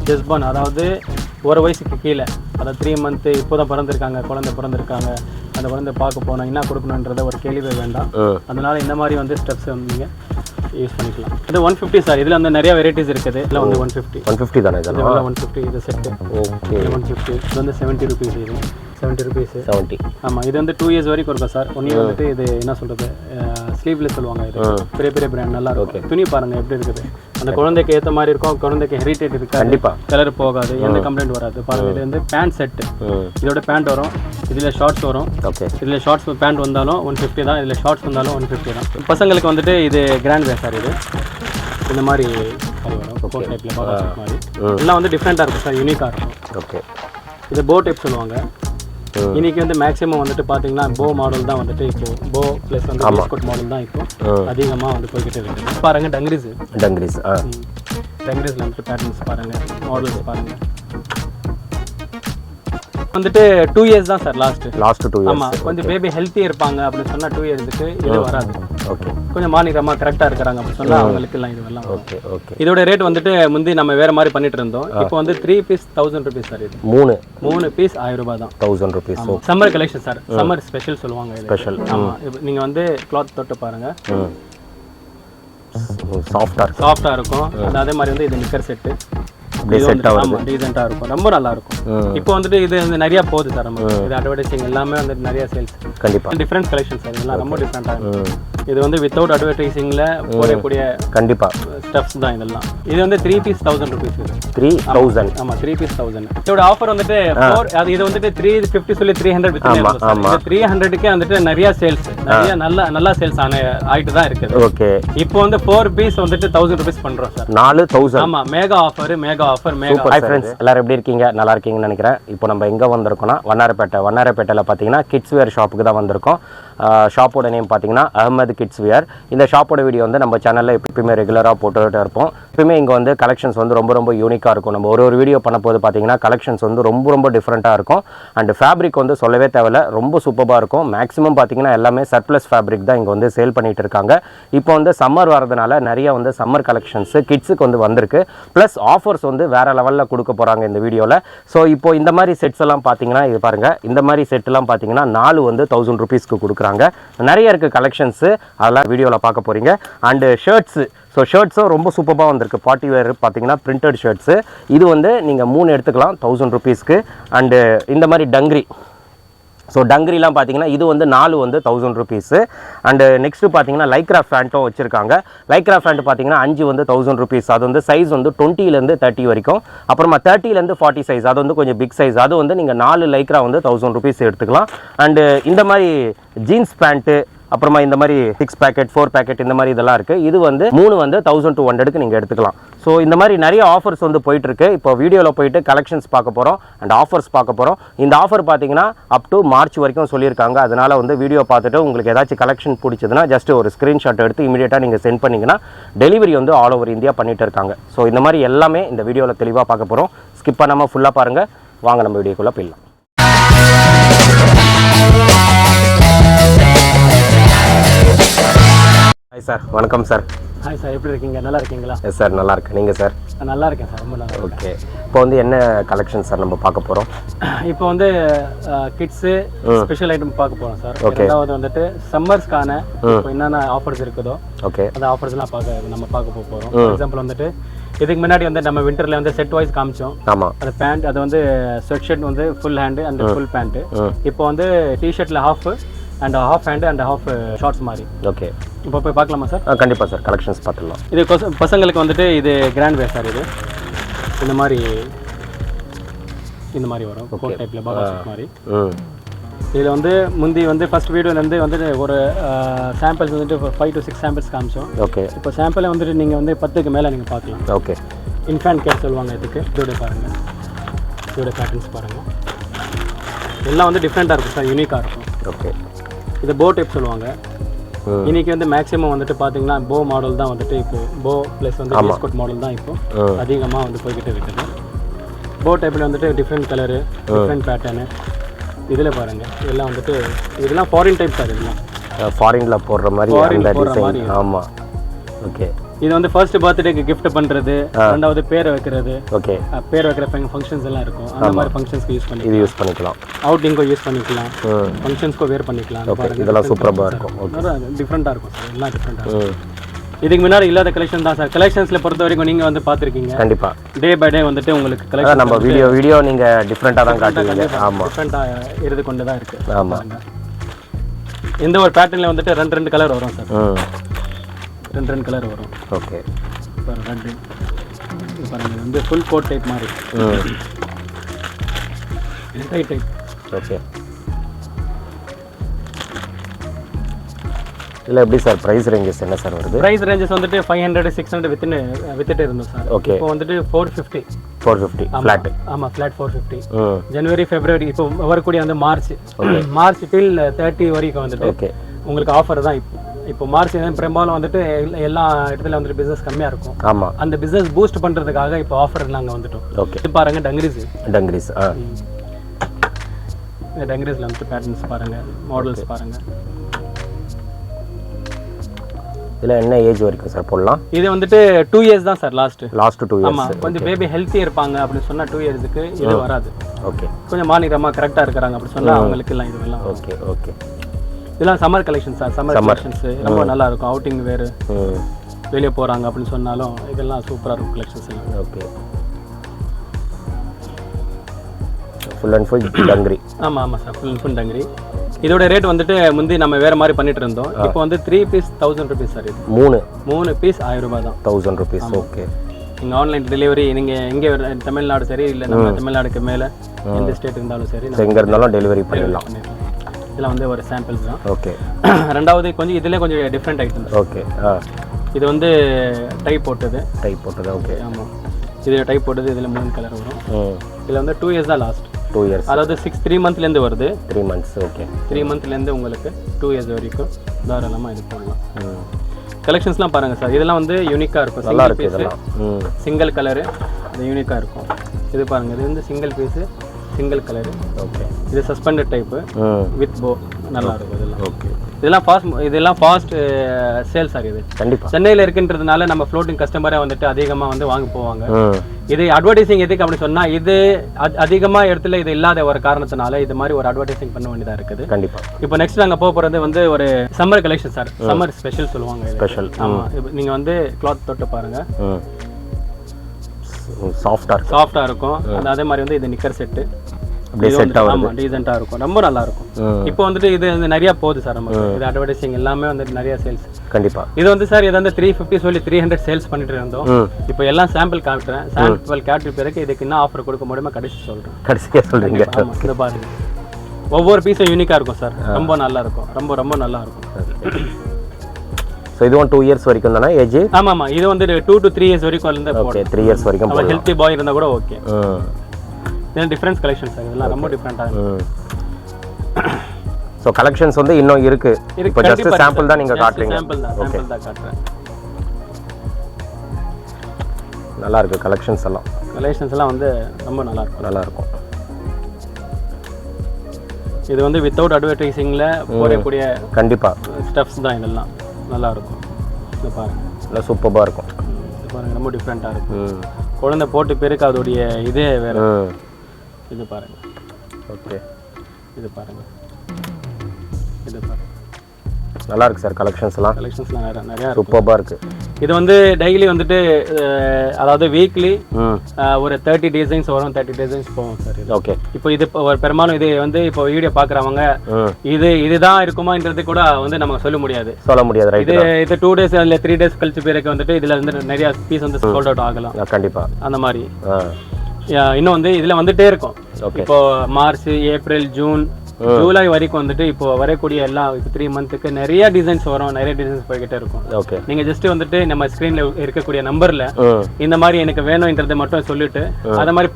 ஜெஸ்பான் அதாவது ஒரு வயசுக்கு கீழே, அதாவது 3 மந்த்து இப்போ தான் பிறந்திருக்காங்க, குழந்தை பிறந்திருக்காங்க, அந்த குழந்தை பார்க்க போனால் என்ன கொடுக்கணுன்றத ஒரு கேள்வி வேண்டாம். அதனால் இந்த மாதிரி வந்து ஸ்டெப்ஸ் வந்து நீங்கள் யூஸ் பண்ணிக்கலாம். இது 150 சார். இதில் வந்து நிறைய வெரைட்டிஸ் இருக்குது. இதில் வந்து 150 தானே? இதெல்லாம் 150 இது செட்டு. ஓகே 150 இது வந்து 70 ருபீஸ். இது 70 ருபீஸ். 70. ஆமாம், இது வந்து 2 இயர்ஸ் வரைக்கும் இருக்கும் சார். 1 இயர் வந்துட்டு இது என்ன சொல்கிறது, ஸ்லீவ்லெஸ் சொல்லுவாங்க. இது பெரிய பெரிய பிராண்ட் நல்லா இருக்கும். துணி பாருங்கள் எப்படி இருக்குது, அந்த குழந்தைக்கு ஏற்ற மாதிரி இருக்கும். குழந்தைக்கு ஹெரிட்டேஜ் இருக்குது, கண்டிப்பாக கலர் போகாது, எந்த கம்ப்ளைண்ட் வராது. பாருங்கள், இது வந்து பேண்ட் செட்டு. இதோட பேண்ட் வரும், இதில் ஷார்ட்ஸ் வரும். ஓகே, இதில் ஷார்ட்ஸ் பேண்ட் வந்தாலும் 150 தான், இதில் ஷார்ட்ஸ் வந்தாலும் 150 தான். பசங்களுக்கு வந்துட்டு இது கிராண்ட் வேர் சார். இது இந்த மாதிரி வரும், கோட் டைப்பில் மாதிரி எல்லாம் வந்து டிஃப்ரெண்ட்டாக இருக்கும் சார், யூனிக்காக இருக்கும். ஓகே, இது போ டைப் சொல்லுவாங்க. இன்னைக்கு வந்து மேக்ஸிமம் வந்துட்டு பார்த்தீங்கன்னா போ மாடல் தான் வந்துட்டு இப்போ போ ப்ளஸ் வந்து பிஸ்கட் மாடல் தான் இப்போ அதிகமாக வந்து போய்கிட்டு இருக்குது. பாருங்கள் டங்கிரிஸில் வந்துட்டு பேட்டர்ன்ஸ் பாருங்கள், மாடல்ஸ் பாருங்கள். வந்துட்டு 2 இயர்ஸ் தான் சார் லாஸ்ட் 2 இயர்ஸ். ஆமாம், கொஞ்சம் பேபி ஹெல்த்தியாக இருப்பாங்க அப்படின்னு சொன்னால் 2 இயர்ஸுக்கு இது வராது. ஓகே, கொஞ்சம் மாநிலமா கரெக்டாக இருக்கிறாங்க அப்படின்னு சொன்னால் அவங்களுக்கு எல்லாம் இது வரலாம். Okay okay. இதோட ரேட் வந்துட்டு முந்தி நம்ம வேறு மாதிரி பண்ணிட்டு இருந்தோம். இப்போ வந்து 3 பீஸ் 1000 ருபீஸ் சார். இது 3 பீஸ் 1000 ரூபாய் தான். 1000 rupees. Summer collection sir, summer special சொல்லுவாங்க. ஸ்பெஷல். ஆமாம், நீங்கள் வந்து கிளாத் தொட்டு பாருங்கள், சாஃப்டாக இருக்கும். அதே மாதிரி வந்து இது நிக்கர் செட்டு டீசெண்டாக இருக்கும், ரொம்ப நல்லா இருக்கும். இப்போ வந்துட்டு இது வந்து நிறைய போகுது சார். நம்ம இது அட்வர்டைசிங் எல்லாமே வந்து நிறைய சேல்ஸ். கண்டிப்பாக டிஃப்ரெண்ட் கலெக்ஷன் சார். இதெல்லாம் ரொம்ப டிஃப்ரெண்ட்டாக இருக்கும். இது வந்து வித்தவுட் அட்வர்டைசிங்கில் போடக்கூடிய ஸ்டெப்ஸ் தான் இதெல்லாம். இது வந்து 3 பீஸ் 1000 ருபீஸ். 3000. ஆமாம், 3 பீஸ் 1000. இதோட ஆஃபர் வந்துட்டு இது வந்துட்டு 350 சொல்லி 300 300க்கே வந்துட்டு நிறைய சேல்ஸ், நிறைய நல்லா சேல்ஸ் ஆகிட்டு தான் இருக்குது. ஓகே, இப்போ வந்து 4 பீஸ் வந்துட்டு 1000 ருபீஸ் பண்ணுறோம் சார். 4000. ஆமாம், மெகா ஆஃபர். ஹாய் ஃப்ரெண்ட்ஸ், எல்லாரும் எப்படி இருக்கீங்க? நல்லா இருக்கீங்கன்னு நினைக்கிறேன். இப்போ நம்ம எங்கே வந்திருக்கோம்னா வண்ணாரப்பேட்டையில் பார்த்தீங்கன்னா கிட்ஸ் வேர் ஷாப்புக்கு தான் வந்திருக்கோம். ஷாப்போட நேம் பார்த்தீங்கன்னா அஹமது கிட்ஸ் வியர். இந்த ஷாப்போட வீடியோ வந்து நம்ம சேனலில் எப்பயுமே ரெகுலராக போட்டுகிட்டே இருப்போம். எப்பயுமே இங்கே வந்து கலெக்ஷன்ஸ் வந்து ரொம்ப யூனிக்காக இருக்கும். நம்ம ஒரு வீடியோ பண்ண போது பார்த்தீங்கன்னா கலெக்ஷன்ஸ் வந்து ரொம்ப டிஃப்ரெண்ட்டாக இருக்கும். அண்ட் ஃபேப்ரிக் வந்து சொல்லவே தேவையில்ல, ரொம்ப சூப்பராக இருக்கும். மேக்ஸிமம் பார்த்தீங்கன்னா எல்லாமே சர்ப்ளஸ் ஃபேப்ரிக் தான் இங்கே வந்து சேல் பண்ணிட்டு இருக்காங்க. இப்போ வந்து சம்மர் வரதுனால நிறைய வந்து சம்மர் கலெக்ஷன்ஸ் கிட்ஸுக்கு வந்து வந்திருக்கு. ப்ளஸ் ஆஃபர்ஸ் வந்து வேறு லெவலில் கொடுக்க போகிறாங்க இந்த வீடியோவில். ஸோ இப்போ இந்த மாதிரி செட்ஸ் எல்லாம் பார்த்தீங்கன்னா இது பாருங்கள், இந்த மாதிரி செட்லாம் பார்த்தீங்கன்னா 4 வந்து 1000 ருபீஸ்க்கு கொடுக்குறாங்க. நிறைய இருக்குது கலெக்ஷன்ஸு, அதெல்லாம் வீடியோவில் பார்க்க போகிறீங்க. அண்டு ஷர்ட்ஸு, ஸோ ஷர்ட்ஸும் ரொம்ப சூப்பராக வந்திருக்கு. பார்ட்டி வேர் பார்த்தீங்கன்னா பிரிண்டட் ஷர்ட்ஸு. இது வந்து நீங்கள் 3 எடுத்துக்கலாம் 1000 ருபீஸ்க்கு. அண்டு இந்த மாதிரி டங்கிரி, ஸோ டங்கிரிலாம் பார்த்தீங்கன்னா இது வந்து 4 வந்து 1000 ருபீஸு. அண்டு நெக்ஸ்ட்டு பார்த்தீங்கன்னா லைக்ரா ஃபேண்ட்டும் வச்சுருக்காங்க. லைக்ரா ஃபேண்ட் பார்த்தீங்கன்னா 5 வந்து 1000 ருபீஸ். அது வந்து சைஸ் வந்து 20லேருந்து 30 வரைக்கும். அப்புறமா 30லேருந்து 40 சைஸ், அது வந்து கொஞ்சம் பிக் சைஸ். அது வந்து நீங்கள் 4 லைக்ரா வந்து 1000 ருபீஸ் எடுத்துக்கலாம். அண்டு இந்த மாதிரி ஜீன்ஸ் பேண்ட்டு, அப்புறமா இந்த மாதிரி 6 பேக்கெட் 4 பேக்கெட் இந்த மாதிரி இதெல்லாம் இருக்குது. இது வந்து 3 வந்து 1200க்கு நீங்கள் எடுத்துக்கலாம். ஸோ இந்த மாதிரி நிறைய ஆஃபர்ஸ் வந்து போயிட்டுருக்கு. இப்போ வீடியோவில் போயிட்டு கலெக்ஷன்ஸ் பார்க்க போகிறோம் அண்ட் ஆஃபர்ஸ் பார்க்க போகிறோம். இந்த ஆஃபர் பார்த்தீங்கன்னா அப் டு மார்ச் வரைக்கும் சொல்லியிருக்காங்க. அதனால் வந்து வீடியோ பார்த்துட்டு உங்களுக்கு ஏதாச்சும் கலெக்ஷன் பிடிச்சதுன்னா ஜஸ்ட் ஒரு ஸ்க்ரீன்ஷாட் எடுத்து இமீடியட்டாக நீங்கள் சென்ட் பண்ணிங்கன்னா டெலிவரி வந்து ஆல் ஓவர் இந்தியா பண்ணிட்டு இருக்காங்க. ஸோ இந்த மாதிரி எல்லாமே இந்த வீடியோவில் தெளிவாக பார்க்க போகிறோம். ஸ்கிப் பண்ணாமல் ஃபுல்லாக பாருங்கள். வாங்க நம்ம வீடியோக்குள்ளே போயிடலாம். ஹாய் சார், வணக்கம் சார். ஹாய் சார், எப்படி இருக்கீங்க? நல்லா இருக்கீங்களா? எஸ் சார், நல்லா இருக்கேன். நீங்கள் சார்? நல்லா இருக்கேன் சார், ரொம்ப நல்லா. ஓகே, இப்போ வந்து என்ன கலெக்ஷன் சார் நம்ம பார்க்க போகிறோம்? இப்போ வந்து கிட்ஸு ஸ்பெஷல் ஐட்டம் பார்க்க போகிறோம் சார். ஓகே, அதாவது வந்துட்டு சம்மர்ஸ்க்கான இப்போ என்னென்ன ஆஃபர்ஸ் இருக்குதோ ஓகே அந்த ஆஃபர்ஸ்லாம் நம்ம பார்க்க போகிறோம். ஃபார் எக்ஸாம்பிள் வந்துட்டு இதுக்கு முன்னாடி வந்து நம்ம விண்டரில் வந்து செட் வைஸ் காமிச்சோம். ஆமாம், அந்த பேண்ட் அது வந்து ஸ்வெட் ஷர்ட் வந்து full hand and full pant. இப்போ வந்து டிஷர்ட்டில் half and half hand and half shorts மாதிரி. ஓகே, இப்போ போய் பார்க்கலாமா சார்? கண்டிப்பாக சார், கலெக்ஷன்ஸ் பார்த்துடலாம். இது பசங்களுக்கு வந்துட்டு இது கிராண்ட் வேர் சார். இது இந்த மாதிரி வரும், கோட் டைப்பில் பாபா சூட் மாதிரி. இதில் வந்து முந்தி வந்து ஃபஸ்ட் வீடியோலேருந்து வந்துட்டு ஒரு சாம்பிள்ஸ் வந்துட்டு 5 to 6 சாம்பிள்ஸ் காமிச்சோம். ஓகே, இப்போ சாம்பிளை வந்துட்டு நீங்கள் வந்து 10க்கு மேலே நீங்கள் பார்க்கலாம். ஓகே, இன்ஃபேண்ட் கேர் சொல்லுவாங்க இதுக்கு. இதோட பாருங்கள், இதோட பேட்டர்ன்ஸ் பாருங்கள், எல்லாம் வந்து டிஃப்ரெண்ட்டாக இருக்கும் சார், யூனிக்காக இருக்கும். ஓகே, இது போ டைப் சொல்லுவாங்க. இன்னைக்கு வந்து மேக்ஸிமம் வந்துட்டு பார்த்தீங்கன்னா போ மாடல் தான் வந்துட்டு இப்போ போ ப்ளஸ் வந்து பிஸ்கட் மாடல் தான் இப்போ அதிகமாக வந்து போய்கிட்டு இருக்குது. போ டைப்பில் வந்துட்டு டிஃப்ரெண்ட் கலரு, டிஃப்ரெண்ட் பேட்டர்னு. இதில் பாருங்கள், இதெல்லாம் வந்துட்டு இதெல்லாம் ஃபாரின் டைப் சார். இதெல்லாம் ஃபாரினில் போடுற மாதிரி அந்த டிசைன். ஆமாம், ஓகே. இது வந்து ஃபர்ஸ்ட் பர்த்டேக்கு gift பண்றது, ரெண்டாவது பேர் வைக்கிறது, ஓகே பேர் வைக்கிற ஃபங்க்ஷன்ஸ் எல்லாம் இருக்கும். அந்த மாதிரி ஃபங்க்ஷன்ஸ்க்கு யூஸ் பண்ணி இது யூஸ் பண்ணிக்கலாம், அவுட்டிங்க்கு யூஸ் பண்ணிக்கலாம், ஃபங்க்ஷன்ஸ்க்கு வேர் பண்ணிக்கலாம். பாருங்க இதெல்லாம் சூப்பராக இருக்கும். ஓகே டிஃப்ரெண்டா இருக்கும் சார், எல்லாம் டிஃப்ரெண்டா இருக்கும். இதுக்கு முன்னாடி இல்லாத கலெக்ஷன் தான் சார். கலெக்ஷன்ஸ்ல பொறுத்த வரைக்கும் நீங்க வந்து பாத்துருக்கீங்க, கண்டிப்பா டே பை டே வந்துட்டு உங்களுக்கு கலெக்ஷன் நம்ம வீடியோ நீங்க டிஃப்ரெண்டா தான் காட்டுவீங்க. ஆமா டிஃப்ரெண்டா இருந்து கொண்டு தான் இருக்கு. ஆமா இந்த ஒரு பேட்டர்ன்ல வந்துட்டு ரெண்டு கலர் வரும் சார். ரெண்டு கலர் வரும். ஓகே சார் ரெட் இது பாருங்க, இது வந்து ஃபுல் கோட் டைப் மாதிரி. இது டைப் ஓகே. இல்லை எப்படி சார் ப்ரைஸ் ரேஞ்சஸ் என்ன சார் வருது? ப்ரைஸ் ரேஞ்சஸ் வந்துட்டு 500 600 வித்துட்டு இருந்தோம் சார். ஓகே இப்போ வந்துட்டு 450 ஃப்ளாட். ஆமா ஃப்ளாட் 450. ஜனவரி ஃபெப்ரவரி இப்போ வரக்கூடிய அந்த மார்ச் டில் 30 வரைக்கும் வந்துட்டு ஓகே உங்களுக்கு ஆஃபர் தான். இப்போ மார்ச் பெரும்பாலும் வந்துட்டு எல்லா இடத்துல வந்துட்டு பிசினஸ் கம்மியா இருக்கும். ஆமா அந்த பிசினஸ் பூஸ்ட் பண்றதுக்காக இப்போ ஆஃபர் நாங்க வந்துட்டோம். ஓகே இது பாருங்க டங்கிரிஸ். இந்த டங்கிரிஸ்ல வந்துட்டு பேட்டர்ன்ஸ் பாருங்க, மாடல்ஸ் பாருங்க. இதில் என்ன ஏஜ் வரைக்கும் சார் போடலாம்? இது வந்துட்டு 2 இயர்ஸ் தான் சார் லாஸ்ட் 2 இயர்ஸ். ஆமா கொஞ்சம் பேபி ஹெல்த்தியா இருப்பாங்க அப்படின்னு சொன்னா 2 இயர்ஸ்க்கு இது வராது. ஓகே கொஞ்சம் மாநிலமா கரெக்டா இருக்காங்க அப்படி சொன்னா அவங்களுக்கு எல்லாம் இதெல்லாம் ஓகே ஓகே. இதெல்லாம் summer collection sir. Summer collections ரொம்ப நல்லா இருக்கும். அவுட்டிங் வேறு வெளியே போறாங்க அப்படின்னு சொன்னாலும் இதெல்லாம் சூப்பரா இருக்கும் கலெக்ஷன்ஸ் எல்லாம். Okay full and full dungaree. ஆமா ஆமா sir, full and full dungaree. இதோட ரேட் வந்துட்டு முந்தி நம்ம வேற மாதிரி பண்ணிட்டு இருந்தோம். இப்போ வந்து 3 பீஸ் 1000 rupees சார். இது 3 பீஸ் 1000 ரூபாய் தான். 1000 rupees. ஓகே. நீங்க ஆன்லைன் டெலிவரி நீங்க எங்க தமிழ்நாடு சரி இல்ல நம்ம தமிழ்நாடுக்கு மேல எந்த ஸ்டேட் இருந்தாலும் சரி எங்க இருந்தாலும் டெலிவரி பண்ணிடலாம். இதெல்லாம் வந்து ஒரு சாம்பிள்ஸ் தான். ஓகே. ரெண்டாவது கொஞ்சம் இதுல கொஞ்சம் டிஃபரெண்ட் ஐட்டம்ஸ். ஓகே. இது வந்து டைப் போட்டது. ஓகே. ஆமா இது டைப் போட்டது. இதுல 3 கலர் வரும். இதுல வந்து 2 இயர்ஸ் தான் லாஸ்ட். 2 இயர்ஸ் அதாவது 3 மந்த்லேருந்து வருது. 3 months. ஓகே 3 மந்த்லேருந்து உங்களுக்கு 2 இயர்ஸ் வரைக்கும் தாராளமாக இது பண்ணலாம். கலெக்ஷன்ஸ்லாம் பாருங்கள் சார், இதெல்லாம் வந்து யூனிக்காக இருக்கும். நல்லா இருக்கு இதெல்லாம். சிங்கிள் கலரு அது யூனிக்காக இருக்கும். இது பாருங்கள், இது வந்து single piece single colour. Okay. இது சஸ்பெண்டட் டைப்பு வித் போ. நல்லா இருக்கும் இதெல்லாம். ஓகே. இதெல்லாம் ஃபாஸ்ட் சேல் சார். இது கண்டிப்பாக சென்னையில் இருக்குன்றதுனால நம்ம ஃப்ளோட்டிங் கஸ்டமரே வந்துட்டு அதிகமாக வந்து வாங்க போவாங்க. இது அட்வர்டைசிங் எதுக்கு அப்படி சொன்னா, இது அதிகமா இடத்துல இது இல்லாத ஒரு காரணத்தினால இது மாதிரி ஒரு அட்வர்டைசிங் பண்ண வேண்டியதா இருக்குது. கண்டிப்பா. இப்போ நெக்ஸ்ட் நாங்க போக போறது வந்து ஒரு summer collection sir. Summer special சொல்லுவாங்க. ஸ்பெஷல். ஆமா நீங்க வந்து கிளாத் தொட்டு பாருங்க, சாஃப்டா இருக்கும். அதே மாதிரி வந்து இது நிக்கர் செட்டு டீசெண்டா இருக்கும், ரொம்ப நல்லா இருக்கும். இப்போ வந்துட்டு இது வந்து நிறைய போகுது சார் நமக்கு. இது அட்வர்டைசிங் எல்லாமே வந்து நிறைய சேல்ஸ். கண்டிப்பா. இது வந்து சார் இது வந்து 350 சொல்லி 300 சேல்ஸ் பண்ணிட்டு இருந்தோம். இப்போ எல்லாம் சாம்பிள் காட்டுறேன். சாம்பிள் காட்டுற பிறகு இதுக்கு என்ன ஆஃபர் கொடுக்க முடியுமா கடைசியா சொல்றீங்க. இது பாருங்க, ஒவ்வொரு பீஸும் யூனிக்கா இருக்கும் சார். ரொம்ப நல்லா இருக்கும், ரொம்ப ரொம்ப நல்லா இருக்கும். சோ இதுவும் 2 இயர்ஸ் வரைக்கும் தானே ஏஜ்? ஆமா இது வந்து 2 to 3 இயர்ஸ் வரைக்கும் இருந்து. ஓகே 3 இயர்ஸ் வரைக்கும் போலாம். ஹெல்த்தி பாய் இருந்தா கூட ஓகே. இது டிஃபரன்ஸ் கலெக்ஷன்ஸ் சார். இதெல்லாம் ரொம்ப டிஃபரண்டா இருக்கு. சோ கலெக்ஷன்ஸ் வந்து இன்னும் இருக்கு. இப்போ ஜஸ்ட் சாம்பிள் தான் நீங்க காட்டுறீங்க. சாம்பிள் தான் காட்டுறேன். நல்லா இருக்கு கலெக்ஷன்ஸ் எல்லாம் வந்து ரொம்ப நல்லா இருக்கும். இது வந்து வித்தவுட் அட்வர்டைசிங்ல போறக்கூடிய கண்டிப்பா ஸ்டஃப்ஸ் தான். இதெல்லாம் நல்லா இருக்கும். இது பாருங்க, நல்லா சூப்பரா இருக்கும். இது பாருங்க, ரொம்ப டிஃபரெண்டா இருக்கும். குழந்தை போட்டு பேருக்கு அதோடைய இதே வேற. இது பாருங்க. ஓகே. இது பாருங்க. நல்லா இருக்கு சார் கலெக்ஷன்ஸ்லாம் நிறைய சூப்பரா இருக்கு. இது வந்து டெய்லி வந்துட்டு அதாவது வீக்லி ஒரு 30 டிசைன்ஸ் வரும், 30 டிசைன்ஸ் போகும் சார். ஓகே. இப்போ இது பெரும்பாலும் இது வந்து இப்போ வீடியோ பாக்குறவங்க இதுதான் இருக்குமான்றது கூட வந்து நம்ம சொல்ல முடியாது. இது 2 டேஸ் இல்ல 3 டேஸ் கழிச்சு பிறகு வந்துட்டு இதுல வந்து நிறைய பீஸ் வந்து சோல்ட் அவுட் ஆகலாம். கண்டிப்பா அந்த மாதிரி இன்னும் வந்து இதுல வந்துட்டே இருக்கும். இப்போ மார்ச், ஏப்ரல், ஜூன், ஜூலை வரைக்கும் வந்துட்டு இப்போ வரக்கூடிய எல்லா 3 மந்த்துக்கு நிறைய டிசைன்ஸ் வரும், நிறைய டிசைன்ஸ் போய்கிட்டே இருக்கும். ஓகே. நீங்க ஜஸ்ட் வந்துட்டு நம்ம ஸ்கிரீன்ல இருக்கக்கூடிய நம்பர்ல இந்த மாதிரி எனக்கு வேணும்ன்றதை மட்டும் சொல்லிட்டு, அத மாதிரி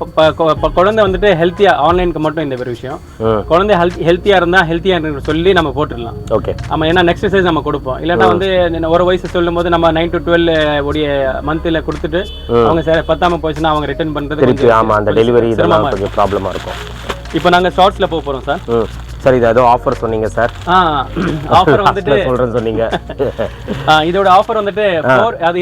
குழந்தை வந்துட்டு ஹெல்த்தியா, ஆன்லைனுக்கு மட்டும் இந்த ஒரு விஷயம், குழந்தை ஹெல்த்தியா இருந்தா ஹெல்த்தியா சொல்லி நம்ம போட்டுடலாம். ஓகே. ஆமா, ஏன்னா நெக்ஸ்ட் சைஸ் நம்ம கொடுப்போம். இல்லைன்னா வந்து ஒரு வயசு சொல்லும் போது நம்ம 9 to 12 உடைய மந்த்ல கொடுத்துட்டு அவங்க சரி பத்தாம போச்சுன்னா அவங்க ரிட்டர்ன் பண்றது அந்த டெலிவரி இதெல்லாம் கொஞ்சம் ப்ராப்ளமா இருக்கும். இப்போ நாங்க ஷார்ட்ஸ்ல போக போறோம் சார். சார் இது ஏதோ ஆஃபர் சொன்னீங்க சார். ஆஃபர் வந்துட்டு சொல்றேன்னு சொன்னீங்க. இதோட ஆஃபர் வந்துட்டு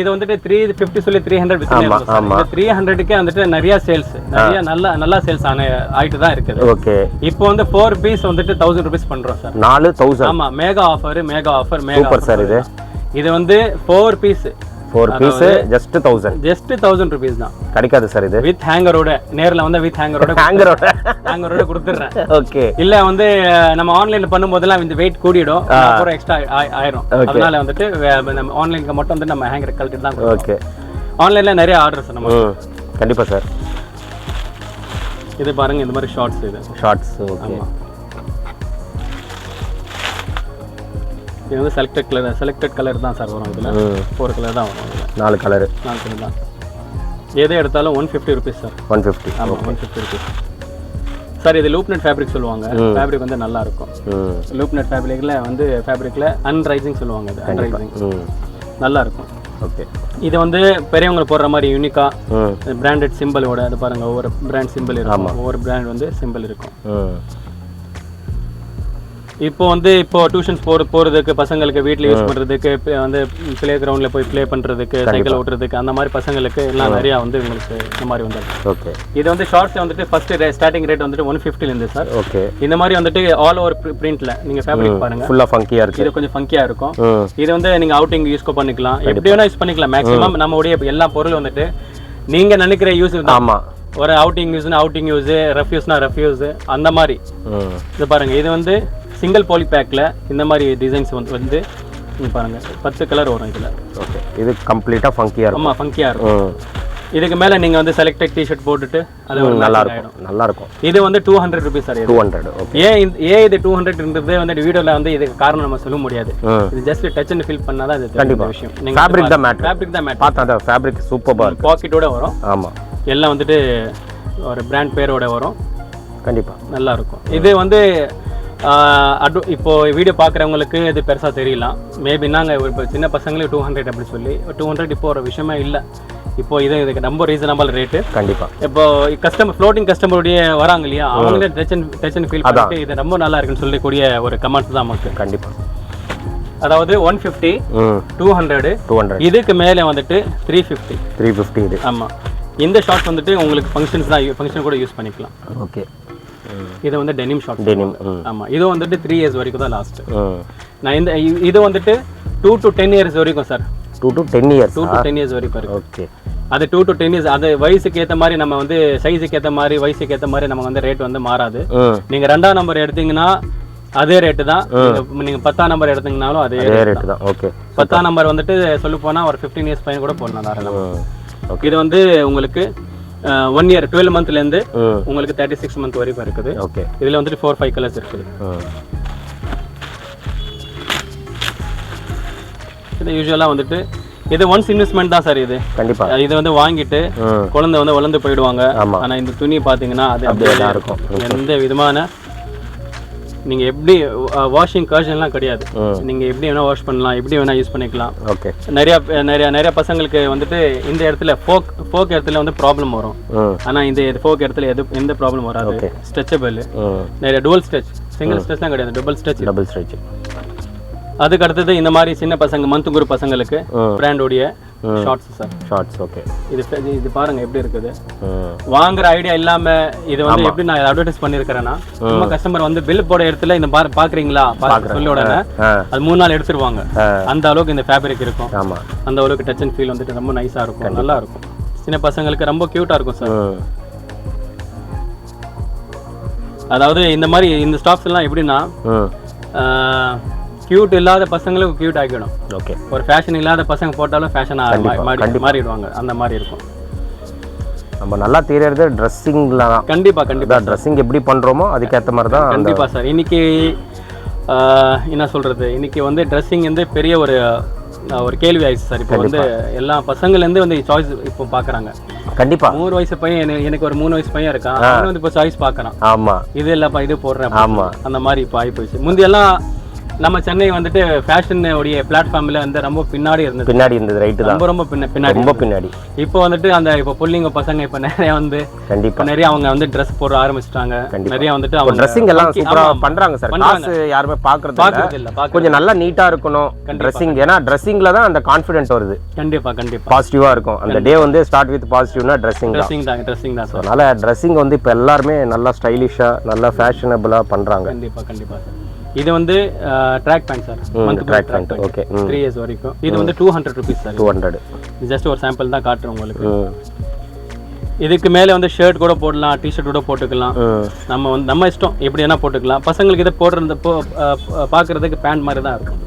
இது வந்துட்டு 350 சொல்லி 300 இந்த 300க்கே வந்துட்டு நிறைய சேல்ஸ், நிறைய நல்லா சேல்ஸ் ஆயிட்டு தான் இருக்குது. ஓகே. இப்போ வந்து 4 பீஸ் வந்துட்டு 1000 rupees பண்றோம் சார். 4000. ஆமா, மெகா ஆஃபர். Super sir. இது வந்து 4 பீஸ் ஜஸ்ட் 1000 rupees தான். கிடைக்காது சார் இது வித் ஹேங்கரோட. நேர்ல வந்து வித் ஹேங்கரோட கொடுத்துறேன். ஓகே. இல்ல வந்து நம்ம ஆன்லைன்ல பண்ணும்போதெல்லாம் இந்த வெயிட் கூடிடும், அப்புறம் எக்ஸ்ட்ரா ஆயிரும். அதனால வந்துட்டு நம்ம ஆன்லைனுக்கு மட்டும் வந்து நம்ம ஹேங்கர் கழட்டி தான். ஓகே. ஆன்லைன்ல நிறைய ஆர்டர்ஸ் நம்ம. கண்டிப்பா சார். இது பாருங்க, இந்த மாதிரி ஷார்ட்ஸ். இது ஷார்ட்ஸ். ஓகே. இது வந்து செலக்டட் கலர் தான் சார் வரும். இதுல 4 கலர் தான் வரும். 4 கலர் தான். எதை எடுத்தாலும் 150 rupees சார். 150. ஆமா, 150 rupees சார். இது லூப் நெட் ஃபேப்ரிக் சொல்லுவாங்க. ஃபேப்ரிக் வந்து நல்லா இருக்கும். லூப் நெட் ஃபேப்ரிக்ல அன்ரைசிங் சொல்லுவாங்க. இது அன்ரைசிங் நல்லா இருக்கும். ஓகே. இது வந்து பெரியவங்க போடுற மாதிரி யூனிக்கா பிராண்டட் சிம்பிளோட. அது பாருங்க, ஒவ்வொரு பிராண்ட் சிம்பிள் இருக்கும், ஒவ்வொரு பிராண்ட் வந்து சிம்பிள் இருக்கும். இப்போ டியூஷன்ஸ் போறதுக்கு, பசங்களுக்கு வீட்டில் யூஸ் பண்றதுக்கு, வந்து பிளே கிரவுண்ட்ல போய் ப்ளே பண்றதுக்கு, சைக்கிள் ஓட்டுறதுக்கு, அந்த மாதிரி பசங்களுக்கு எல்லாம் நிறைய வந்து உங்களுக்கு இந்த மாதிரி வந்துருக்கு. ஓகே. இது வந்து ஷார்ட்ஸ் வந்துட்டு ஃபர்ஸ்ட் ஸ்டார்டிங் ரேட் வந்துட்டு 150 இருந்து சார். ஓகே. இந்த மாதிரி வந்துட்டு ஆல் ஓவர் பிரிண்ட்ல நீங்க ஃபேப்ரிக் பாருங்க, ஃபுல்லா ஃபங்கியா இருக்கு. இது கொஞ்சம் ஃபங்கியா இருக்கும். இது வந்து நீங்க அவுட்டிங் யூஸ் பண்ணிக்கலாம், எப்படி வேணா யூஸ் பண்ணிக்கலாம். மேக்ஸிமம் நம்மளுடைய எல்லா பொருளும் வந்துட்டு நீங்க நினைக்கிற யூஸ் தான். ஆமா, ஒரு அவுட்டிங் யூஸ், ரஃப் யூஸ்னா ரஃப் யூஸ், அந்த மாதிரி. இது பாருங்க, இது வந்து சிங்கிள் பாலி பேக்ல இந்த மாதிரி டிசைன்ஸ் வந்து பாருங்க 10 கலர் வரும் இதுல. ஓகே. இது கம்ப்ளீட்டா ஃபங்கியா இருக்கும். ஆமா, ஃபங்கியா இருக்கும். இதுக்கு மேல நீங்க வந்து செலக்டட் டி-ஷர்ட் போட்டுட்டு அது நல்லா இருக்கும். இது வந்து 200 rupees சார். 200. ஓகே. ஏன் இது 200ன்றது வந்து வீடியோல வந்து இதுக்கு காரணம் நம்ம சொல்ல முடியாது. இது ஜஸ்ட் டச் அண்ட் ஃபீல் பண்ணாதான் இது தெரியும் விஷயம். நீங்க ஃபேப்ரிக் தான் மேட்டர். பார்த்தா ஃபேப்ரிக் சூப்பரா இருக்கு. பாக்கெட்டோட வரும். ஆமா, எல்லாம் வந்துட்டு ஒரு பிராண்ட் பேரோட வரும். கண்டிப்பா நல்லா இருக்கும். இது வந்து இப்போ வீடியோ பார்க்குறவங்களுக்கு இது பெருசாக தெரியலாம். மேபி நாங்கள் இப்போ சின்ன பசங்களுக்கு 200 அப்படி சொல்லி 200 இப்போ ஒரு விஷயமே இல்லை. இப்போ இதுக்கு ரொம்ப ரீசனபிள் ரேட்டு. கண்டிப்பாக இப்போ ஃப்ளோட்டிங் கஸ்டமருடைய வராங்க இல்லையா, அவங்களே டச் அண்ட் ஃபீல் பண்ணிட்டு இது ரொம்ப நல்லா இருக்குன்னு சொல்லக்கூடிய ஒரு கமெண்ட்ஸ் தான் நமக்கு. கண்டிப்பாக. அதாவது 150, 200, இதுக்கு மேலே வந்துட்டு 350. இது ஆமாம். இந்த ஷார்ட் வந்துட்டு உங்களுக்கு ஃபங்க்ஷன் கூட யூஸ் பண்ணிக்கலாம். ஓகே. இது வந்து டெனிம் ஷார்ட். டெனிம். ஆமா, இது வந்துட்டு 3 years வரைக்கும் தான் லாஸ்ட். நான் இது வந்துட்டு 2 to 10 years வரைக்கும் சார். 2 to 10 years வரைக்கும் இருக்கு. ஓகே. அது 2 to 10 years. அது வயசுக்கு ஏத்த மாதிரி நம்ம வந்து சைஸுக்கு ஏத்த மாதிரி வயசுக்கு ஏத்த மாதிரி நம்ம வந்து ரேட் வந்து மாறாது. நீங்க 2ஆம் நம்பர் எடுத்தீங்கன்னா அதே ரேட்டு தான். நீங்க 10ஆம் நம்பர் எடுத்தீங்கனாலும் அதே ரேட் தான். ஓகே. 10ஆம் நம்பர் வந்துட்டு சொல்ல போனா ஒரு 15 years பையன் கூட போடலாம் தாராளமா. இது வந்து உங்களுக்கு 1 year 12 monthல இருந்து உங்களுக்கு 36 month வரைக்கும் இருக்குது. ஓகே. இதுல வந்துட்டு 4-5 கலர்ஸ் இருக்குது. இது யூசுவலா வந்துட்டு இது ஒன்ஸ் இன்வெஸ்ட்மெண்ட் தான் சார். இது கண்டிப்பா இது வந்து வாங்கிட்டு குழந்தை வந்து வளர்ந்து போயிடுவாங்க. ஆனா இந்த துணி பாத்தீங்கன்னா அது அப்படியே தான் இருக்கும். எந்த விதமான நீங்க எப்படி வாஷிங் கர்ஷன்லாம் கிடையாது. நீங்க எப்படி வேணா வாஷ் பண்ணலாம், எப்படி வேணா யூஸ் பண்ணிக்கலாம். ஓகே. நிறைய பசங்களுக்கு வந்துட்டு இந்த இடத்துல ஃபோக் இடத்துல வந்து ப்ராப்ளம் வரும். ஆனா இந்த ஃபோக் இடத்துல எந்த ப்ராப்ளம் வராது. ஸ்ட்ரெச்சபிள். நிறைய டுவல் ஸ்ட்ரெச், சிங்கிள் ஸ்ட்ரெச்லாம் கிடையாது, டபுள் ஸ்ட்ரெச். அதுக்கு அடுத்தது இந்த மாதிரி சின்ன பசங்க மந்த் குரூப் பசங்களுக்கு பிராண்டோடைய ஷார்ட்ஸ் சார். ஷார்ட்ஸ். ஓகே. இது பாருங்க எப்படி இருக்குது. வாங்குற ஐடியா இல்லாம இது வந்து எப்படி நான் அட்வர்டைஸ் பண்ணிருக்கேன்னா, நம்ம கஸ்டமர் வந்து பில் போட இடத்துல இந்த பாக்குறீங்களா சொல்ல உடனே அது 3 நாள் எடுத்துருவாங்க. அந்த அளவுக்கு இந்த ஃபேப்ரிக் இருக்கும். ஆமா, அந்த அளவுக்கு டச் அண்ட் ஃபீல் வந்துட்டு ரொம்ப நைஸா இருக்கும், நல்லா இருக்கும். சின்ன பசங்களுக்கு ரொம்ப கியூட்டா இருக்கும் சார். அதாவது இந்த மாதிரி இந்த ஸ்டாப்ஸ் எல்லாம் எப்படின்னா கியூட் இல்லாத பசங்களுக்கு கியூட் ஆகிடும். ஓகே. ஒரு ஃபேஷன் இல்லாத பசங்க போட்டாலும் ஃபேஷன் மாறிடுவாங்க. அந்த மாதிரி இருக்கும். நம்ம நல்லா தெரியறது ட்ரெஸ்ஸிங்ல தான். கண்டிப்பா ட்ரெஸ்ஸிங் எப்படி பண்றோமோ அதுக்கேற்ற மாதிரி தான். கண்டிப்பா சார். இன்னைக்கு என்ன சொல்றது, இன்னைக்கு வந்து ட்ரெஸ்ஸிங் வந்து பெரிய ஒரு கேள்வி ஆயிடுச்சு சார். இப்போ வந்து எல்லா பசங்கள்லேருந்து வந்து சாய்ஸ் இப்போ பார்க்குறாங்க. கண்டிப்பா 3 வயசு பையன், எனக்கு ஒரு 3 வயசு பையன் இருக்கான், அவன் வந்து இப்போ சாய்ஸ் பார்க்குறான். ஆமா, இது இல்லப்பா இது போடுறேன். ஆமா, அந்த மாதிரி இப்போ ஆகி போயிடுச்சு. முந்தையெல்லாம் நம்ம சென்னை வந்துட்டு ஃபேஷன் உடைய பிளாட்ஃபார்ம்ல வந்து ரொம்ப பின்னாடி இருந்தது ரைட் தான், ரொம்ப பின்னாடி ரொம்ப பின்னாடி. இப்போ வந்துட்டு அந்த இப்போ புள்ளிங்க பசங்க இப்போ நிறைய வந்து கண்டிப்பா நிறைய அவங்க வந்து ட்ரெஸ் போட ஆரம்பிச்சிட்டாங்க. நிறைய வந்துட்டு அவங்க ட்ரெஸ்ஸிங் எல்லாம் சூப்பரா பண்றாங்க சார். காசு யாருமே பாக்குறது இல்ல, கொஞ்சம் நல்லா நீட்டா இருக்கணும் ட்ரெஸ்ஸிங். ஏன்னா ட்ரெஸ்ஸிங்ல தான் அந்த கான்ஃபிடென்ட் வருது. கண்டிப்பா பாசிட்டிவா இருக்கும். அந்த டே வந்து ஸ்டார்ட் வித் பாசிட்டிவ்னா ட்ரெஸ்ஸிங் தான். அதனால ட்ரெஸ்ஸிங் வந்து இப்போ எல்லாருமே நல்லா ஸ்டைலிஷா நல்லா ஃபேஷனபிளா பண்றாங்க. கண்டிப்பா சார். இது வந்து track band sir, track band. Okay, 3 years வரைக்கும். இது வந்து 200 rupees சார். 200. ஜஸ்ட் ஒரு சாம்பிள் தான் காட்டுறேன் உங்களுக்கு. இதுக்கு மேலே வந்து ஷர்ட் கூட போடலாம், டிஷர்ட் கூட போட்டுக்கலாம். நம்ம வந்து நம்ம இஷ்டம் எப்படி வேணா போட்டுக்கலாம். பசங்களுக்கு இதை போடுறது பார்க்கறதுக்கு பேண்ட் மாதிரி தான் இருக்கும்.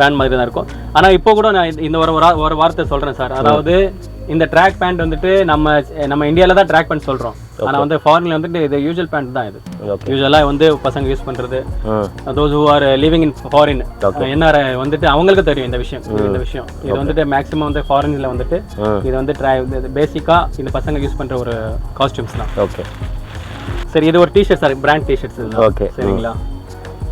பேண்ட் மாதிரி தான் இருக்கும். ஆனால் இப்போ கூட நான் இந்த ஒரு வார்த்தை சொல்கிறேன் சார். அதாவது இந்த ட்ராக் பேண்ட் வந்துட்டு நம்ம இந்தியாவில் தான் ட்ராக் பேண்ட் சொல்கிறோம். ஆனால் வந்து ஃபாரின்ல வந்துட்டு இது யூஜுவல் பேண்ட் தான். இது யூஜுவலாக வந்து பசங்க யூஸ் பண்ணுறது, those who are living in foreign, என்ன வந்துட்டு அவங்களுக்கு தெரியும் இந்த விஷயம். இது வந்துட்டு மேக்ஸிமம் வந்து ஃபாரின்ல வந்துட்டு இது வந்து பேசிக்காக இந்த பசங்க யூஸ் பண்ணுற ஒரு காஸ்டியூம்ஸ் தான். ஓகே சரி, இது ஒரு t-shirt sir, brand t-shirts. Okay, சரிங்களா?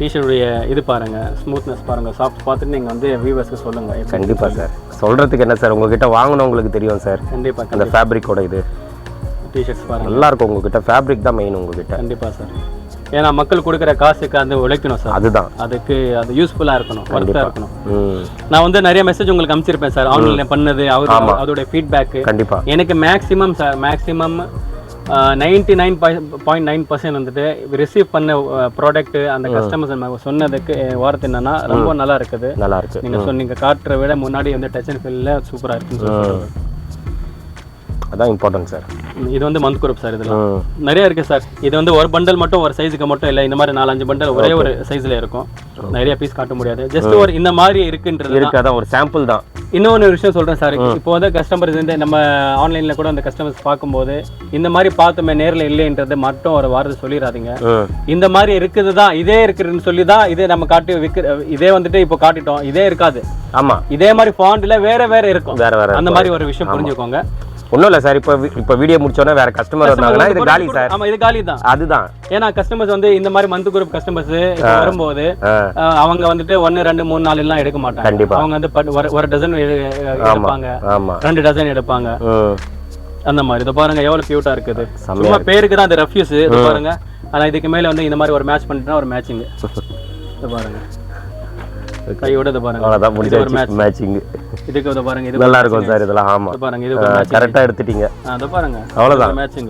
டிஷர்ட்டுடைய இது பாருங்க, ஸ்மூத்னஸ் பாருங்க, சாஃப்ட் பார்த்துட்டு நீங்கள் வந்து வியூவர்ஸ்க்கு சொல்லுங்க. கண்டிப்பாக சார். சொல்கிறதுக்கு என்ன சார், உங்ககிட்ட வாங்கினவங்களுக்கு தெரியும் சார். கண்டிப்பாக அந்த ஃபேப்ரிக்கோட இது டிஷர்ட்ஸ் பாருங்க, நல்லா இருக்கும். உங்ககிட்ட ஃபேப்ரிக் தான் மெயின் உங்ககிட்ட. கண்டிப்பாக சார். ஏன்னா மக்கள் கொடுக்குற காசுக்கு அந்த உழைக்கணும் சார். அதுதான், அதுக்கு அது யூஸ்ஃபுல்லாக இருக்கணும், ஒர்த்தாக இருக்கணும். நான் வந்து நிறைய மெசேஜ் உங்களுக்கு அனுப்பிச்சிருப்பேன் சார், ஆன்லைனில் பண்ணது, அதோட ஃபீட்பேக்கு. கண்டிப்பாக எனக்கு மேக்ஸிமம் 99.9% வந்துட்டு ரிசீவ் பண்ண ப்ராடக்ட் அந்த கஸ்டமர்ஸ் சொன்னதுக்கு வார்த்தை என்னன்னா ரொம்ப நல்லா இருக்குது. நீங்க சொன்னீங்க காட்டுற விட முன்னாடி வந்து டச் அண்ட் ஃபீல்ல சூப்பரா இருக்குன்னு சொல்லுவாங்க. அதான் இம்பார்ட்டன்ட் சார். இது வந்து மந்த் குரூப் சார். இதெல்லாம் நிறைய இருக்கு சார். இது வந்து ஒரு பண்டல் மட்டும் ஒரு சைஸுக்கு மட்டும் இல்லை, இந்த மாதிரி 4-5 பண்டல் ஒரே ஒரு சைஸ்ல இருக்கும். நிறைய பீஸ் காட்ட முடியாது, ஜஸ்ட் ஒரு இந்த மாதிரி இருக்குன்றது அதான் ஒரு சாம்பிள் தான். இன்னொரு விஷயம் சொல்றேன் சார், இப்போ வந்து கஸ்டமர்ஸ் வந்து நம்ம ஆன்லைன்ல கூட அந்த கஸ்டமர்ஸ் பார்க்கும்போது இந்த மாதிரி பார்த்தோமே நேரில் இல்லைன்றது மட்டும் ஒரு வார்த்தை சொல்லிடாதீங்க. இந்த மாதிரி இருக்குது தான், இதே இருக்குதுன்னு சொல்லி தான் இதே நம்ம காட்டி இதே வந்துட்டு இப்போ காட்டிட்டோம், இதே இருக்காது. ஆமா, இதே மாதிரி ஃபாண்ட்ல வேற இருக்கும், அந்த மாதிரி ஒரு விஷயம் புரிஞ்சுக்கோங்க. ஒன்றும் இல்லை சார். இப்போ வீடியோ முடிச்சோன்னா வேற கஸ்டமர் வந்தாங்கன்னா இது காலி சார். ஆமா, இது காலி தான். அதுதான், ஏன்னா கஸ்டமர்ஸ் வந்து இந்த மாதிரி மந்த் குரூப் கஸ்டமர்ஸ் வரும்போது அவங்க வந்துட்டு 1, 2, 3, 4 எல்லாம் எடுக்க மாட்டாங்க. கண்டிப்பா அவங்க வந்து ஒரு டசன் எடுப்பாங்க, 2 டசன் எடுப்பாங்க. அந்த மாதிரி இதை பாருங்க எவ்வளவு கியூட்டா இருக்குது. சும்மா பேருக்கு தான் அது ரெஃப்யூஸ். இது பாருங்க. ஆனா இதுக்கு மேல வந்து இந்த மாதிரி ஒரு மேட்ச் பண்ணிட்டா ஒரு மேட்சிங். இது பாருங்க கையோட இது பாருங்க, அவ்வளவுதான் முடிஞ்சு மேட்சிங். இதுக்கு இத பாருங்க, இது நல்லா இருக்கும் சார். இதெல்லாம் ஆமா, இது பாருங்க, இது ஒரு மேட்சிங் கரெக்ட்டா எடுத்துட்டீங்க. அத பாருங்க, அவ்வளவுதான் மேட்சிங்.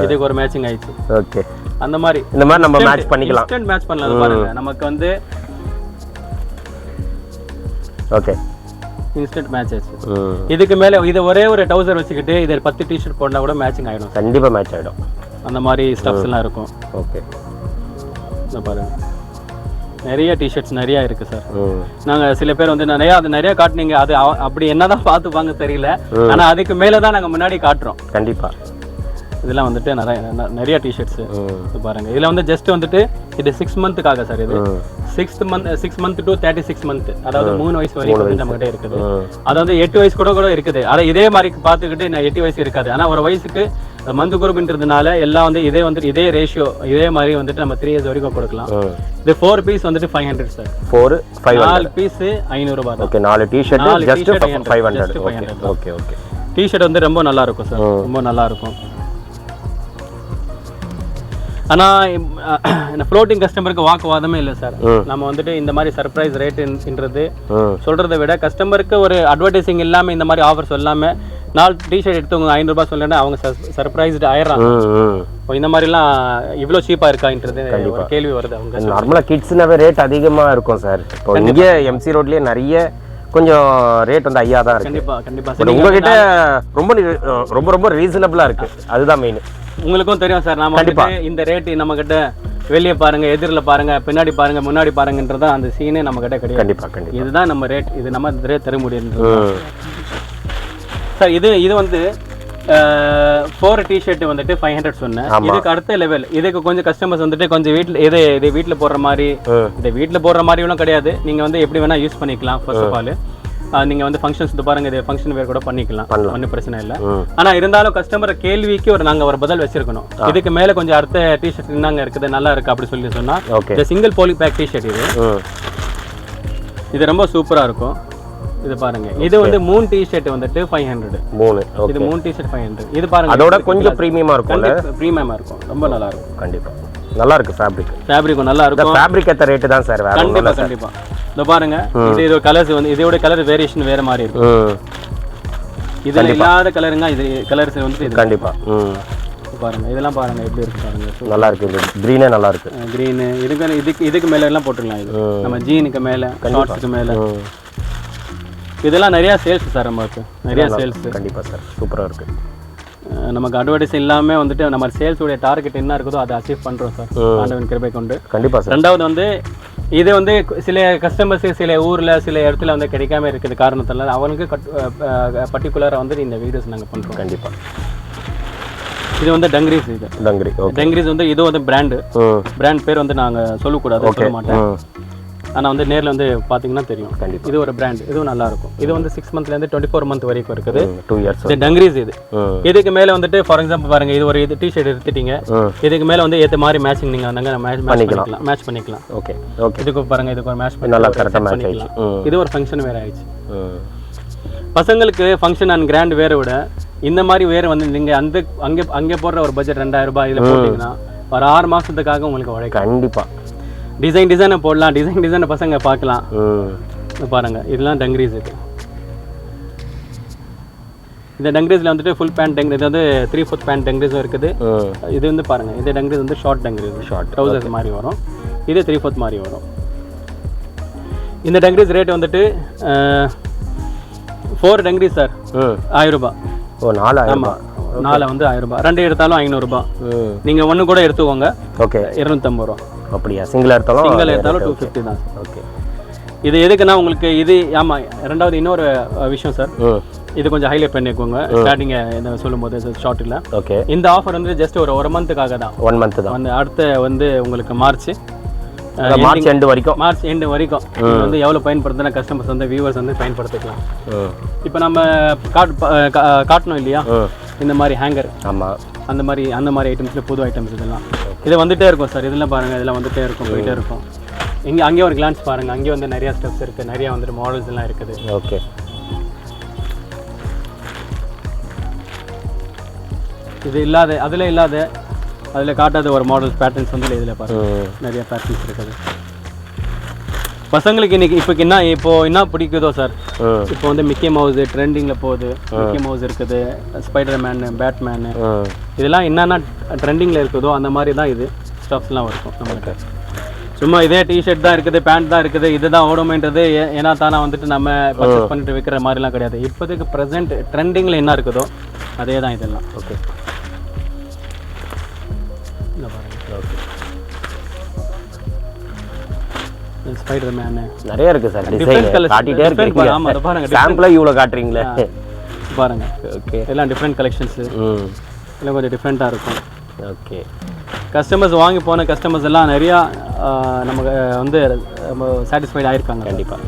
இதுக்கு ஒரு மேட்சிங் ஆயிடுச்சு. ஓகே, அந்த மாதிரி இந்த மாதிரி நம்ம மேட்ச் பண்ணிக்கலாம், இன்ஸ்டன்ட் மேட்ச் பண்ணலாம். இது பாருங்க, நமக்கு வந்து ஓகே இன்ஸ்டன்ட் மேட்ச் ஆச்சு. இதுக்கு மேல இது ஒரே ஒரு டவுசர் வச்சுக்கிட்டு இத 10 டி-ஷர்ட் போட்டா கூட மேட்சிங் ஆயிடும். கண்டிப்பா மேட்ச் ஆயிடும். அந்த மாதிரி ஸ்டஃப்ஸ் எல்லாம் இருக்கும். ஓகே, இத பாருங்க, நிறைய டிஷர்ட்ஸ் நிறைய இருக்கு சார். நாங்க சில பேர் வந்து நிறைய காட்டுனீங்க, அது அப்படி என்னதான் பார்த்துப்பாங்க தெரியல. ஆனா அதுக்கு மேலதான் நாங்க முன்னாடி காட்டுறோம். கண்டிப்பா இதெல்லாம் வந்துட்டு நிறைய டிஷர்ட்ஸ் பாருங்க. இதுல வந்து ஜஸ்ட் வந்துட்டு இது 6 மந்த்துக்காக சார். இது 6 மந்த் டு 36 மந்த், அதாவது 3 வயசு வரைக்கும் நம்ம கிட்ட இருக்குது. அதாவது 8 வயசு கூட இருக்குது. ஆனா இதே மாதிரி பார்த்துக்கிட்டு 8 வயசு இருக்காது. ஆனா ஒரு வயசுக்கு மந்த் குரூப்ன்றதுனால எல்லாம் வந்து இதே ரேஷியோ இதே மாதிரி வந்துட்டு நம்ம 3 இயர்ஸ் வரைக்கும் கொடுக்கலாம். இது 4 பீஸ் வந்துட்டு 500 சார். 4 பீஸ் 500 ரூபாய். Okay, 4 T-shirt just 500. Okay okay. T-shirt வந்து ரொம்ப நல்லா இருக்கும் சார், ரொம்ப நல்லா இருக்கும். ஆனா ஃப்ளோட்டிங் கஸ்டமருக்கு வாக்குவாதமே இல்லை சார். நம்ம வந்துட்டு இந்த மாதிரி சர்ப்ரைஸ் ரேட்ன்றது சொல்றதை விட கஸ்டமருக்கு ஒரு அட்வர்டைசிங் இல்லாம இந்த மாதிரி ஆஃபர் சொல்லாம 4 டி-ஷர்ட் எடுத்தவங்க 500 ரூபாய் சொல்லனா அவங்க சர்ப்ரைஸ்டு ஆயிடுறாங்க. இந்த மாதிரிலாம் இவ்வளோ சீப்பா இருக்கான்றது ஒரு கேள்வி வருது. அவங்க நார்மலா கிட்ஸ்னாவே ரேட் அதிகமா இருக்கும் சார். இப்போ இங்கே எம்சி ரோட்லயே நிறைய கொஞ்சம் ரேட் வந்து ஐயா தான் இருக்கு. கண்டிப்பா உங்ககிட்ட ரொம்ப ரொம்ப ரீசனபிளா இருக்கு. அதுதான் மெயின். உங்களுக்கும் தெரியும் சார், நாம இந்த ரேட் நம்ம கிட்ட வெளியே பாருங்க, எதிரில் பாருங்க, பின்னாடி பாருங்க, முன்னாடி பாருங்கன்றதா அந்த சீனே நம்ம கிட்ட கிடையாது. கண்டிப்பா. இதுதான் நம்ம ரேட், இது நம்ம ரேட் தர முடியுது சார். இது வந்து 4 டி-ஷர்ட் வந்துட்டு 500 சொன்னேன். இதுக்கு அடுத்த லெவல், இதுக்கு கொஞ்சம் கஸ்டமர்ஸ் வந்துட்டு கொஞ்சம் வீட்டில் போடுற மாதிரி, இந்த வீட்டில் போடுற மாதிரியும் கிடையாது. நீங்க வந்து எப்படி வேணா யூஸ் பண்ணிக்கலாம். ஃபர்ஸ்ட் ஆஃப் ஆல் நீங்கள் வந்து ஃபங்க்ஷன்ஸ் இது பாருங்க, இது ஃபங்க்ஷன் வேர் கூட பண்ணிக்கலாம், ஒன்றும் பிரச்சனை இல்லை. ம். ஆனால் இருந்தாலும் கஸ்டமர் கேள்விக்கு நாங்கள் ஒரு பதில் வச்சிருக்கணும். இதுக்கு மேலே கொஞ்சம் அடுத்த டிஷர்ட் என்னங்க இருக்குது நல்லா இருக்கு அப்படி சொல்லி சொன்னால், ஓகே இந்த சிங்கிள் போலி பேக் டிஷர்ட் இது ரொம்ப சூப்பராக இருக்கும். இது பாருங்க, இது வந்து 3 டிஷர்ட் வந்துட்டு 500. 3 இது 3 டிஷர்ட் 500. இது பாருங்க, அதோட கொஞ்சம் ப்ரீமியமாக இருக்கும்ல? ப்ரீமியமாக இருக்கும், ரொம்ப நல்லா இருக்கும். கண்டிப்பாக நல்லா இருக்கு ஃபேப்ரிக்கும் நல்லா இருக்கும். ஃபேப்ரிக் ஏற்ற ரேட்டு தான் சார் வேற? கண்டிப்பா. இந்த பாருங்க, இது கலர்ஸ் வந்து இதோட கலர் வேரியேஷன் வேற மாதிரி இருக்கும். இதுல இல்லாத கலருங்க, இது கலர்ஸ் வந்து இது கண்டிப்பா. பாருங்க, இதெல்லாம் பாருங்க எப்படி இருக்கு பாருங்க, நல்லா இருக்கு. இது கிரீனே நல்லா இருக்கு. கிரீன் இதுக்கு மேல எல்லாம் போட்டுக்கலாம். இது நம்ம ஜீனுக்கு மேல, ஷார்ட்ஸ்க்கு மேல, இதெல்லாம் நிறைய சேல்ஸ் சார், நமக்கு நிறைய சேல்ஸ். கண்டிப்பா சார், சூப்பரா இருக்கு. நமக்கு அட்வர்டைஸ் இல்லாம வந்துட்டு நம்ம சேல்ஸ் உடைய டார்கெட் என்ன இருக்குதோ அதை அச்சீவ் பண்றோம் சார், ஆண்டவன் கிருபை கொண்டு. கண்டிப்பா சார். ரெண்டாவது வந்து இது வந்து சில கஸ்டமர்ஸ் சில ஊர்ல சில இடத்துல வந்து கிடைக்காம இருக்குது காரணத்தால அவங்களுக்கு பர்டிகுலரா வந்து இந்த வீடியோஸ் நாங்க பண்றோம். கண்டிப்பா. இது வந்து டங்கிரிஸ். இது டங்கிரிஸ் வந்து இது வந்து பிராண்ட் பேர் வந்து நாங்க சொல்லக்கூடாது, சொல்ல மாட்டேன். ஆனால் வந்து நேரில் வந்து பார்த்தீங்கன்னா தெரியும். கண்டிப்பாக இது ஒரு பிராண்ட், இதுவும் நல்லா இருக்கும். இது வந்து 6 மந்த்லேருந்து 24 மந்த் வரைக்கும் இருக்குது. 2 இயர்ஸ். இது டங்கிரிஸ். இதுக்கு மேலே வந்துட்டு ஃபார் எக்ஸாம்பிள் பாருங்க, இது ஒரு டிஷர்ட் எடுத்துட்டீங்க, இதுக்கு மேலே வந்து ஏற்ற மாதிரி மேட்சிங் நீங்கள் வந்தாங்க மேட்ச் பண்ணிக்கலாம். Okay okay. இதுக்கு பாருங்க, இதுக்கு ஒரு மேட்ச் நல்லா கரெக்டாக மேட்ச் பண்ணிக்கலாம். இது ஒரு ஃபங்க்ஷன் வேற ஆயிடுச்சு. பசங்களுக்கு ஃபங்க்ஷன் அண்ட் கிராண்ட் வேற விட இந்த மாதிரி வேறு வந்து நீங்கள் அங்கே போடுற ஒரு பட்ஜெட் 2000 ரூபாய் இதில் போட்டிங்கன்னா ஒரு 6 மாதத்துக்காக உங்களுக்கு உழைக்கும். கண்டிப்பாக. டிசைனை போடலாம், டிசைனை பசங்க பார்க்கலாம். பாருங்க, இதெல்லாம் டங்கிரிஸ். இந்த டங்கிரிஸ்ல வந்துட்டு ஃபுல் பேண்ட் டங்கிரிஸ், இது வந்து 3/4 பேண்ட் டங்கிரிஸும் இருக்குது. இது வந்து பாருங்க, இது டங்கிரிஸ் வந்து ஷார்ட் டங்கிரிஸ், ஷார்ட் ட்ரௌசர்ஸ் மாதிரி வரும். இது 3/4 மாதிரி வரும். இந்த டங்கிரிஸ் ரேட் வந்துட்டு 4 டங்கிரிஸ் சார் 1000 ரூபாய். ஓ 4000. ஆமாம், 4 வந்து 1000 ரூபாய். 2 எடுத்தாலும் 500 ரூபாய். நீங்கள் 1 கூட எடுத்துக்கோங்க. ஓகே, 250 ரூபா. அப்படியா? சிங்கிள் எடுத்தாலும் 250 தான். ஓகே. இது எதுக்குன்னா உங்களுக்கு இது ஆமாம். ரெண்டாவது இன்னொரு விஷயம் சார், இது கொஞ்சம் ஹைலைட் பண்ணிக்கோங்க ஸ்டார்டிங் சொல்லும்போது ஷார்ட்டில். ஓகே. இந்த ஆஃபர் வந்து ஜஸ்ட் ஒரு 1 மந்த்துக்காக தான். 1 மந்த் தான். வந்து அடுத்த வந்து உங்களுக்கு மார்ச் எண்டு வரைக்கும் வந்து எவ்வளோ பயன்படுத்தினா கஸ்டமர்ஸ் வந்து வியூவர்ஸ் வந்து பயன்படுத்திக்கலாம். இப்போ நம்ம காட்டணும் இல்லையா இந்த மாதிரி ஹேங்கர். ஆமாம், அந்த மாதிரி ஐட்டம்ஸில் புது ஐட்டம்ஸ் இதெல்லாம் இது வந்துகிட்டே இருக்கும் சார். இதெல்லாம் பாருங்கள், இதெல்லாம் வந்துகிட்டே இருக்கும், போயிட்டே இருக்கும். அங்கேயே ஒரு கிளான்ஸ் பாருங்கள், அங்கேயே வந்து நிறையா ஸ்டெப்ஸ் இருக்குது, நிறையா வந்துட்டு மாடல்ஸ் எல்லாம் இருக்குது. ஓகே. இது இல்லாத அதில் காட்டாத ஒரு மாடல்ஸ் பேட்டர்ன்ஸ் வந்து இதில் பாருங்கள், நிறைய பேட்டர்ன்ஸ் இருக்குது. பசங்களுக்கு இன்னைக்கு இப்போ என்ன பிடிக்குதோ சார், இப்போ வந்து மிக்கி மவுஸ் ட்ரெண்டிங்கில் போகுது. மிக்கி மவுஸ் இருக்குது, ஸ்பைடர் மேனு, பேட்மேனு, இதெல்லாம் என்னென்ன ட்ரெண்டிங்கில் இருக்குதோ அந்த மாதிரி தான் இது ஸ்டஃப்ஸ்லாம் இருக்கும் நம்மளுக்கு. சும்மா இதே டிஷர்ட் தான் இருக்குது, பேண்ட் தான் இருக்குது, இதுதான் ஓடுமேன்றது ஏன்னா தானே வந்துட்டு நம்ம பர்ச்சேஸ் பண்ணிட்டு விற்கிற மாதிரிலாம் கிடையாது. இப்போதைக்கு ப்ரெசென்ட் ட்ரெண்டிங்கில் என்ன இருக்குதோ அதே தான் இதெல்லாம். ஓகே. ஸ்பைடர் மேன் நிறைய இருக்கு சார். டிசைன் காட்டிட்டே இருக்கீங்க. ஆமா, அத பாருங்க, சாம்பிளா இவ்வளவு காட்றீங்களே பாருங்க. ஓகே. எல்லாம் டிஃபரண்ட் கலெக்ஷன்ஸ், எல்லாம் கொஞ்சம் டிஃபரெண்டா இருக்கும். ஓகே. கஸ்டமர்ஸ் வாங்கி போன கஸ்டமர்ஸ் எல்லாம் நிறைய நமக்கு வந்து சாட்டிஸ்ஃபைட் ஆயிருக்காங்க. கண்டிப்பா.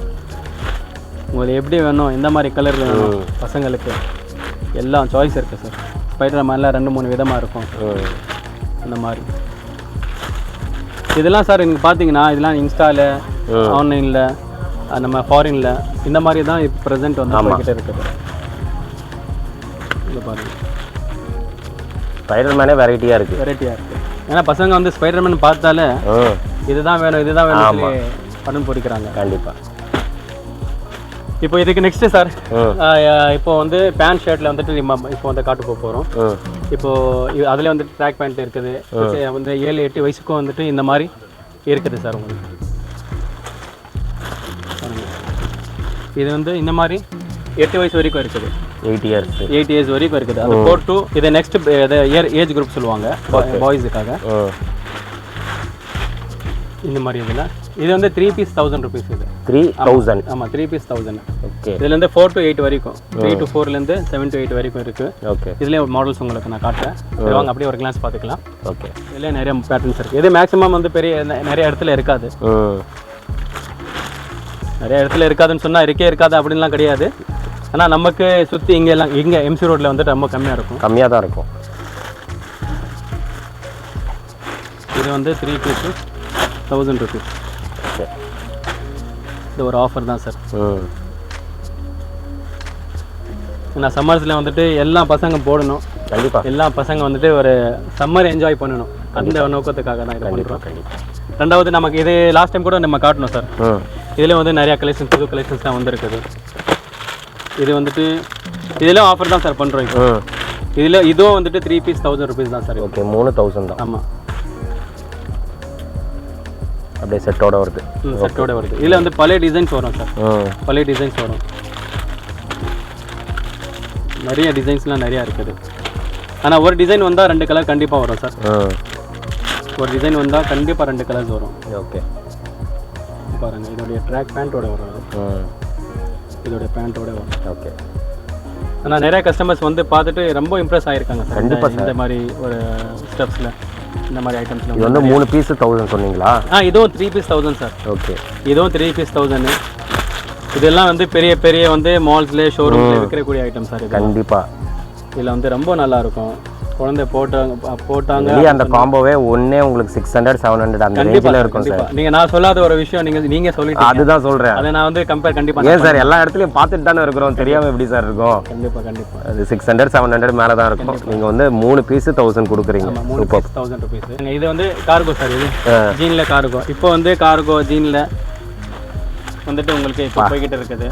உங்களுக்கு எப்படி வேணும், எந்த மாதிரி கலர் வேணும் பசங்களுக்கு, எல்லாம் சாய்ஸ் இருக்குது சார். ஸ்பைடர் மேனில் 2-3 விதமாக இருக்கும் அந்த மாதிரி. இதெல்லாம் சார் நீங்கள் பார்த்தீங்கன்னா இதெல்லாம் இன்ஸ்டாவில், ஆன்லைனில், நம்ம ஃபாரினில் இந்த மாதிரி தான் இப்போ ப்ரெசென்ட் வந்து நம்மக்கிட்ட இருக்குது. இது பாருங்கள், ஸ்பைடர் மேனே வெரைட்டியாக இருக்குது. ஏன்னா பசங்க வந்து ஸ்பைடர் மேன் பார்த்தாலே இதுதான் வேணும் படம் பிடிக்கிறாங்க. கண்டிப்பாக. இப்போ இதுக்கு நெக்ஸ்ட்டு சார், இப்போ வந்து பேண்ட் ஷர்ட்டில் வந்துட்டு இப்போ வந்து காட்டு போகிறோம். இப்போது அதில் வந்துட்டு ட்ராக் பேண்ட் இருக்குது, வந்து 7-8 வயசுக்கும் வந்துட்டு இந்த மாதிரி இருக்குது சார் உங்களுக்கு. இது வந்து இந்த மாதிரி 8 வயசு வரைக்கும் இருக்குது. 8 இயர்ஸ் வரைக்கும் இருக்குது. அது 4 to இது நெக்ஸ்ட் ஏஜ் குரூப் சொல்லுவாங்க பாய்ஸுக்காக. இந்த மாதிரி இதில் இது வந்து 3 பீஸ் 1000 rupees. இது 3000. ஆமாம், 3 பீஸ் 1000. ஓகே. இதுலேருந்து 4 to 8 வரைக்கும், 3 to 4லேருந்து 7 to 8 வரைக்கும் இருக்குது. ஓகே. இதுலேயே மாடல்ஸ் உங்களுக்கு நான் காட்டுறேன், வாங்க அப்படியே ஒரு கிளாஸ் பார்த்துக்கலாம். ஓகே. இதுலேயே நிறைய பேட்டர்ன்ஸ் இருக்குது. இது மேக்ஸிமம் வந்து நிறைய இடத்துல இருக்காது. நிறைய இடத்துல இருக்காதுன்னு சொன்னால் இருக்காது அப்படின்லாம் கிடையாது. ஆனால் நமக்கு சுற்றி இங்கே எம்சி ரோட்டில் வந்துட்டு ரொம்ப கம்மியாக இருக்கும். கம்மியாக தான் இருக்கும். இது வந்து 3 பீஸு 1000 ருபீஸ். இது ஒரு ஆஃபர் தான் சார். நான் சம்மர்ஸில் வந்துட்டு எல்லா பசங்க போடணும். கண்டிப்பாக எல்லா பசங்க வந்துட்டு ஒரு சம்மர் என்ஜாய் பண்ணணும். அந்த நோக்கத்துக்காக தான் இதை பண்ணுறோம். ரெண்டாவது நமக்கு இது லாஸ்ட் டைம் கூட நம்ம காட்டணும் சார். இதில் வந்து நிறையா கலெக்ஷன்ஸ், புது கலெக்ஷன்ஸ் தான் வந்துருக்குது. இது வந்துட்டு இதெல்லாம் ஆஃபர் தான் சார் பண்ணுறோம் இப்போ. இதுவும் வந்துட்டு 3 பீஸ் 1000 ருபீஸ் தான் சார். ஓகே, 3000 தான். ஆமாம், அப்படியே செட்டோட வருது. செட்டோட வருது. இதில் வந்து பழைய டிசைன்ஸ் வரும் சார். பழைய டிசைன்ஸ் வரும். நிறைய டிசைன்ஸ்லாம் நிறையா இருக்குது. ஆனால் ஒரு டிசைன் வந்தால் 2 கலர் கண்டிப்பாக வரும் சார். ஒரு டிசைன் வந்தால் கண்டிப்பாக 2 கலர்ஸ் வரும். ஓகே, பாருங்கள், இதோடைய ட்ராக் பேண்ட்டோட வரும். இதோடைய பேண்ட்டோட வரும். ஓகே. ஆனால் நிறைய கஸ்டமர்ஸ் வந்து பார்த்துட்டு ரொம்ப இம்ப்ரெஸ் ஆகிருக்காங்க சார். கண்டிப்பாக இந்த மாதிரி ஒரு ஸ்டெப்ஸில், இந்த மாதிரி ஐட்டம்ஸில். இது வந்து 3 பீஸ் 1000 சொன்னீங்களா? இதுவும் 3 பீஸ் 1000 சார். ஓகே, இதுவும் 3 பீஸ் 1000. இதெல்லாம் வந்து பெரிய பெரிய வந்து மால்ஸ்ல ஷோரூம்ல விற்கக்கூடிய ஐட்டம் சார். கண்டிப்பா இதில் வந்து ரொம்ப நல்லா இருக்கும். குழந்தை போட்டாங்க அந்த காம்போவே ஒண்ணே உங்களுக்கு 600 700 அந்த ரேஞ்சில இருக்கும் சார். நீங்க நான் சொல்லாத ஒரு விஷயம் நீங்க சொல்லிட்டீங்க. அதுதான் சொல்றேன். அதை நான் வந்து கம்பேர் கண்டிப்பா. ஏன் சார் எல்லா இடத்துலயும் பார்த்துட்டு தானே இருக்கிறோம், தெரியாம எப்படி சார் இருக்கும்? கண்டிப்பா அது 600 700 மேல தான் இருக்கும். நீங்க வந்து 3 பீஸ் 1000 கொடுக்குறீங்க. சூப்பர். 1000 ருபீஸ். இது வந்து கார்கோ சார். இது ஜீன்ல கார்கோ. இப்போ வந்து கார்கோ ஜீன்ல வந்துட்டு உங்களுக்கு இப்போ போய்கிட்டு இருக்குது.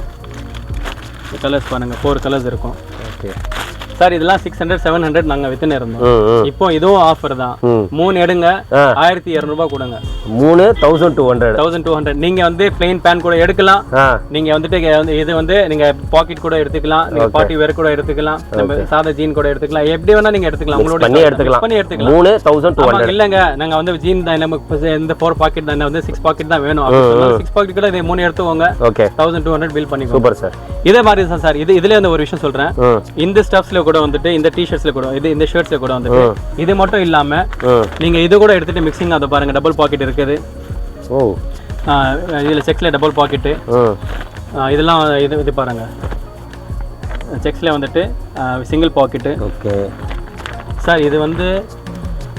கலர்ஸ் பாருங்க, 4 கலர்ஸ் இருக்கும். ஓகே சார், இதெல்லாம் 600 700 நாங்க வித்துன்னு இருந்தோம். இப்போ இதுவும் ஆஃபர் தான். 3 எடுங்க, 1200 ரூபாய் கொடுங்க. 1200. நீங்க வந்து பிளெயின் பேன் கூட எடுக்கலாம். நீங்க வந்துட்டு இது வந்து நீங்க பாக்கெட் கூட எடுத்துக்கலாம், நீங்க பார்ட்டி வேர் கூட எடுத்துக்கலாம், நம்ம சாதா ஜீன் கூட எடுத்துக்கலாம், எப்படி வேணா நீங்க எடுத்துக்கலாம். உங்களோட பண்ணி எடுத்துக்கலாம். 3200. இல்லங்க, நாங்க வந்து ஜீன் தான் நமக்கு இந்த 4 பாக்கெட் தான், வந்து 6 பாக்கெட் தான் வேணும். 6 பாக்கெட் கூட இதை 3 எடுத்துக்கோங்க. 1200 பில் பண்ணிக்கோங்க. Super sir. இதே மாதிரி தான் சார். இதுல வந்து ஒரு விஷயம் சொல்றேன். இந்த ஸ்டஃப்ஸ்ல கூட வந்துட்டு, இந்த டி-ஷர்ட்ஸ்ல கூட, இந்த ஷர்ட்ஸ்ல கூட வந்துட்டு, இது மட்டும் இல்லாம நீங்க இது கூட எடுத்துட்டு மிக்சிங் அதை பாருங்க. டபுள் பாக்கெட் இருக்குது. இதுல செக்ஸ்ல டபுள் பாக்கெட். இதெல்லாம் இது பாருங்க, செக்ஸ்ல வந்துட்டு சிங்கிள் பாக்கெட். ஓகே சார், இது வந்து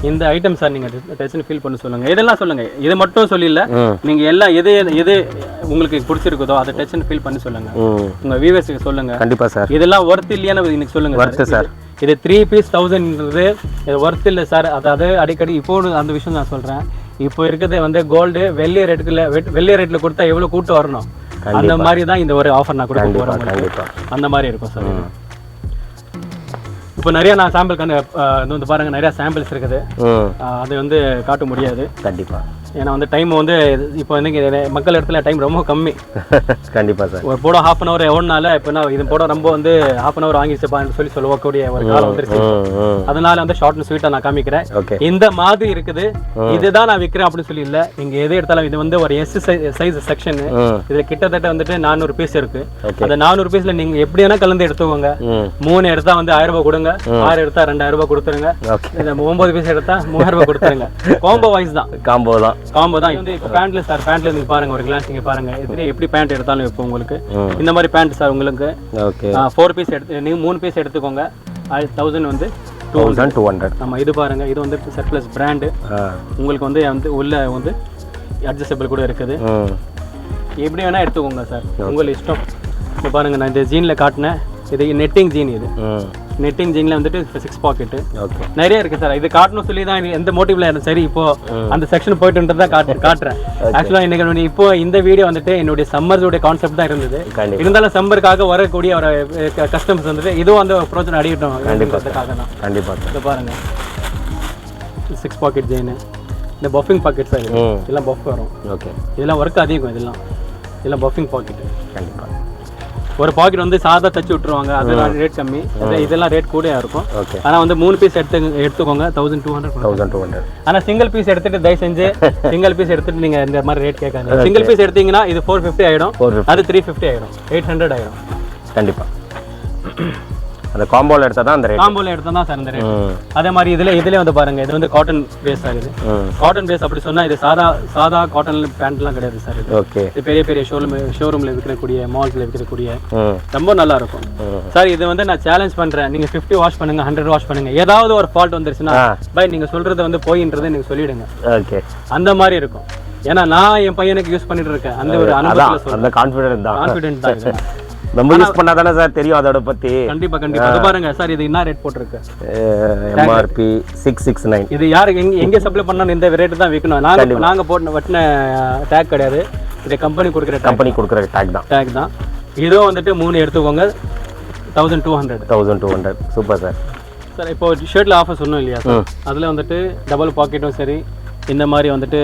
இந்த ஐட்டம் சார். நீங்க டென்ஷன் ஃபீல் பண்ண சொல்லுங்க. இதெல்லாம் சொல்லுங்க. இது மட்டும் சொல்லல, நீங்க எல்லாம் எது உங்களுக்கு பிடிச்சிருக்குதோ அதை டென்ஷன் ஃபீல் பண்ணி சொல்லுங்க. உங்க வியூவர்ஸ்க்கு சொல்லுங்க. கண்டிப்பா சார். இதெல்லாம் ஒர்த் இல்லையான்னு எனக்கு சொல்லுங்க சார். இது 3 பீஸ் 1000ன்றது இது ஒர்த் இல்லை சார். அதாவது அடிக்கடி இப்போ அந்த விஷயம் நான் சொல்றேன். இப்போ இருக்கிறது வந்து கோல்டு வெள்ளி ரேட்ல கொடுத்தா எவ்வளவு கூட்டம் வரணும், அந்த மாதிரி தான் இந்த ஒரு ஆஃபர் நான் கொடுக்க போறேன். அந்த மாதிரி இருக்கும் சார். இப்போ நிறைய நான் சாம்பிள் வந்து பாருங்க, நிறைய சாம்பிள்ஸ் இருக்குது. அது வந்து காட்ட முடியாது கண்டிப்பா. ஏன்னா வந்து டைம் வந்து இப்போ வந்து மக்கள் இடத்துல டைம் ரொம்ப கம்மி. கண்டிப்பா சார். ஒரு போட ½ அன் அவர் ஓடினால இப்போ நான் இது போட ரொம்ப வந்து ½ அன் அவர் வாங்கிச்சுப்பான்னு சொல்லக்கூடிய ஒரு காலம் வந்துருச்சு. அதனால வந்து ஷார்ட் அண்ட் ஸ்வீட்டா நான் காமிக்கிறேன். இந்த மாதிரி இருக்குது, இதுதான் நான் விற்கிறேன் அப்படின்னு சொல்லி இல்லை. நீங்க எது எடுத்தாலும் இது வந்து ஒரு எஸ் சைஸ் செக்ஷன். இதுல கிட்டத்தட்ட வந்துட்டு 400 பீஸ் இருக்கு. அந்த 400 பீஸ்ல நீங்க எப்படி வேணா கலந்து எடுத்துக்கோங்க. 3 எடுத்தா வந்து 1000 ரூபாய் கொடுங்க, 6 எடுத்தா 2000 ரூபாய் கொடுத்துருங்க, 9 பீஸ் எடுத்தா 3000 ரூபாய் கொடுத்துருங்க. காம்போ வைஸ் தான். காம்போ தான். இப்போ பேண்ட்ல சார், பேண்ட்ல நீங்க பாருங்க, ஒரு கிளாஸ் நீங்க பாருங்க. இதுல எப்படி பேண்ட் எடுத்தாலும் இப்போ உங்களுக்கு இந்த மாதிரி பேண்ட் சார் உங்களுக்கு 4 பீஸ் எடுத்து நீங்க 3 பீஸ் எடுத்துக்கோங்க. 1000 வந்து 2200. ஆமா, இது பாருங்க, இது வந்து சர்ப்ளஸ் பிராண்ட். உங்களுக்கு வந்து உள்ள வந்து அட்ஜஸ்டபிள் கூட இருக்குது. எப்படி வேணா எடுத்துக்கோங்க சார், உங்களுக்கு இஷ்டம். இப்போ பாருங்க, நான் இந்த ஜீன்ல காட்டினேன். இது நெட்டிங் ஜீன். இது நெட்டிங் ஜீன்ல வந்துட்டு 6 பாக்கெட் நிறைய இருக்கு சார். இது காட்டணும் சொல்லி தான் எந்த மோட்டிவ்ல சரி இப்போ அந்த செக்ஷன் போயிட்டு தான் காட்டுறேன். ஆக்சுவலா இன்னைக்கு இப்போ இந்த வீடியோ வந்துட்டு என்னுடைய சம்மர்ஸோட கான்செப்ட் தான் இருந்தது. இருந்தாலும் சம்மருக்காக வரக்கூடிய ஒரு கஸ்டமர்ஸ் வந்துட்டு இதுவும் வந்து ப்ரோஜனம் அடிக்கட்டும் தான். கண்டிப்பா இதை பாருங்க, 6 பாக்கெட் ஜெயின். இந்த பஃபிங் பாக்கெட் சார், இதெல்லாம் பஃப் வரும். ஓகே, இதெல்லாம் ஒர்க் அதிகம். இதெல்லாம் பஃபிங் பாக்கெட். கண்டிப்பா ஒரு பாக்கெட் வந்து சாதா தச்சு விட்டுருவாங்க, அதெல்லாம் ரேட் கம்மி. இதெல்லாம் ரேட் கூட இருக்கும். ஆனால் வந்து 3 பீஸ் எடுத்துக்கோங்க, 1200. ஆனால் சிங்கிள் பீஸ் எடுத்துட்டு தயவு செஞ்சு சிங்கிள் பீஸ் எடுத்துட்டு நீங்க இந்த மாதிரி ரேட் கேட்காங்க. சிங்கிள் பீஸ் எடுத்தீங்கன்னா இது 450 ஆயிடும், அது 350 ஆயிடும், 800 ஆயிடும். கண்டிப்பா அந்த காம்போல எடுத்தா தான் அந்த ரேட். காம்போல எடுத்தா தான் சார் இந்த ரேட். அதே மாதிரி இதுல வந்து பாருங்க, இது வந்து காட்டன் பேஸ் சார். இது காட்டன் பேஸ் அப்படி சொன்னா இது சாதா காட்டன் பேண்ட்லாம் கிடையாது சார். இது ஓகே. இது பெரிய பெரிய ஷோரூம்ல விற்கக்கூடிய, மால்ஸ்ல விற்கக்கூடிய ரொம்ப நல்லா இருக்கும் சார். இது வந்து நான் சேலஞ்ச் பண்றேன், நீங்க 50 வாஷ் பண்ணுங்க, 100 வாஷ் பண்ணுங்க, ஏதாவது ஒரு ஃபால்ட் வந்துருச்சுன்னா பை நீங்க சொல்றது வந்து போயின்றதை நீங்க சொல்லிடுங்க. ஓகே. அந்த மாதிரி இருக்கும். ஏன்னா நான் என் பையனுக்கு யூஸ் பண்ணிட்டு இருக்கேன், அந்த ஒரு அனுபவத்துல சொல்றேன். அந்த கான்ஃபிடன்ட் தான் இது. நம்ம யூஸ் பண்ணாதானே சார் தெரியும் அதோட பத்தி. கண்டிப்பா கண்டிப்பா. அது பாருங்க சார், இது என்ன ரேட் போட்டுருக்கு? MRP 669. இது யாருக்கு எங்க சப்ளை பண்ணா இந்த ரேட் தான் விற்கணும். நாங்க போட்டு வட்டின டேக் கிடையாது, இது கம்பெனி கொடுக்குற டேக் தான். இதுவும் வந்துட்டு 3 எடுத்துக்கோங்க, 1200. Super sir. சார் இப்போ ஷர்ட்ல ஆஃபர் சொன்னோம் இல்லையா சார், அதுல வந்துட்டு டபுள் பாக்கெட்டும் சரி, இந்த மாதிரி வந்துட்டு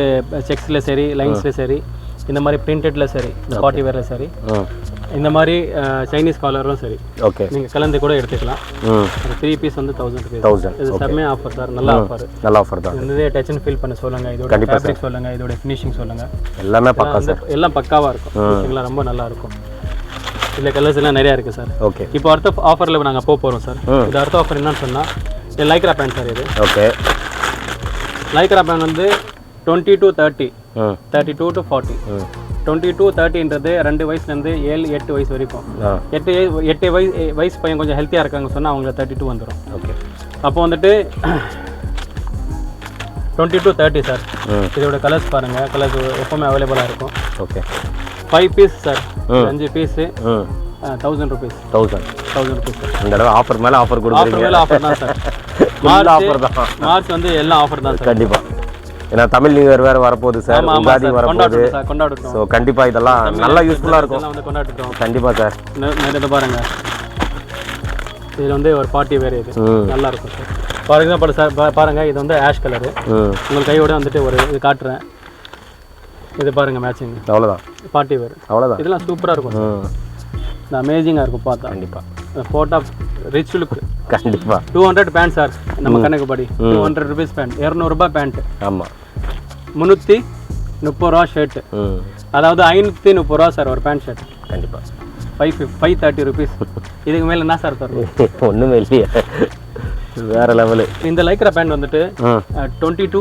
செக்ஸ்ல சரி, லைன்ஸ்ல சரி, இந்த மாதிரி பிரிண்டட்ல சரி, இந்த பார்ட்டி வேர்ல சரி, இந்த மாதிரி சைனீஸ் காலரும் சரி, ஓகே, நீங்க கலந்து கூட எடுத்துக்கலாம். 3 பீஸ் வந்து 1000 rupees. 1000. இது செம்ம ஆஃபர் சார், நல்ல ஆஃபர் தான். இந்த டச் அண்ட் ஃபீல் பண்ண சொல்லுங்க, இதோட ஃபேப்ரிக் சொல்லுங்க, இதோட ஃபினிஷிங் சொல்லுங்க, எல்லாமே பக்கா சார். எல்லாம் பக்காவா இருக்கும். ஃபினிஷிங்லாம் ரொம்ப நல்லா இருக்கும். இதுல கலர்ஸ் எல்லாம் நிறைய இருக்கு சார். ஓகே. இப்போ அடுத்த ஆஃபர்ல நாங்க போறோம் சார். இது அடுத்த ஆஃபர் என்னன்னு சொன்னா இது லைக்ரா பேண்ட் சார். இது ஓகே. லைக்ரா பேண்ட் வந்து 20 to 30, 32 to 40. 20 to 30ன்றது 2 வயசுலேருந்து 7-8 வயசு வரைக்கும். 8 வயசு பையன் கொஞ்சம் ஹெல்த்தியாக இருக்காங்க சொன்னால் அவங்களுக்கு 32 வந்துடும். ஓகே. அப்போ வந்துட்டு 20 to 30 சார். இதோட கலர்ஸ் பாருங்கள், கலர்ஸ் எப்போவுமே அவைலபிளாக இருக்கும். Okay. 5 piece sir, 5 piece 1000 rupees. 1000 rupees sir. இந்த தடவை ஆஃபர் மேலே ஆஃபர் கொடுக்குறீங்க. ஆஃபர் தான் சார். மார்ச் வந்து எல்லாம் ஆஃபர் தான் சார். கண்டிப்பாக. ஏன்னா தமிழ் நியூ இயர் வேற வரப்போகுது சார், உகாதி வரப்போகுது. ஸோ கண்டிப்பா இதெல்லாம் நல்லா யூஸ்ஃபுல்லா இருக்கும். கண்டிப்பா சார். இதை பாருங்க, இதுல வந்து ஒரு பார்ட்டி வேற இது நல்லா இருக்கும் சார். ஃபார் எக்ஸாம்பிள் சார் பாருங்க, இது வந்து ஆஷ் கலரு. உங்கள் கையோட வந்துட்டு ஒரு இது காட்டுறேன், இது பாருங்க மேட்சிங். அவ்வளோதான் பார்ட்டி வேர், அவ்வளோதான். இதெல்லாம் சூப்பராக இருக்கும், அமேசிங்காக இருக்கும் பார்த்தா. கண்டிப்பா போட்டா ரிச் லுக். கண்டிப்பா. 200 பேண்ட் சார், நம்ம கணக்கு படி 200 rupees பேண்ட், 200 ரூபாய் பேண்ட். ஆமா. 330 ரூபா ஷர்ட், அதாவது 530 ரூபா சார் ஒரு பேண்ட் ஷர்ட். கண்டிப்பா. 530 rupees. இதுக்கு மேல என்ன சார் தரும்? ஒண்ணுமே இல்லையே, வேற லெவலு. இந்த லைக்ரா பேண்ட் வந்துட்டு 22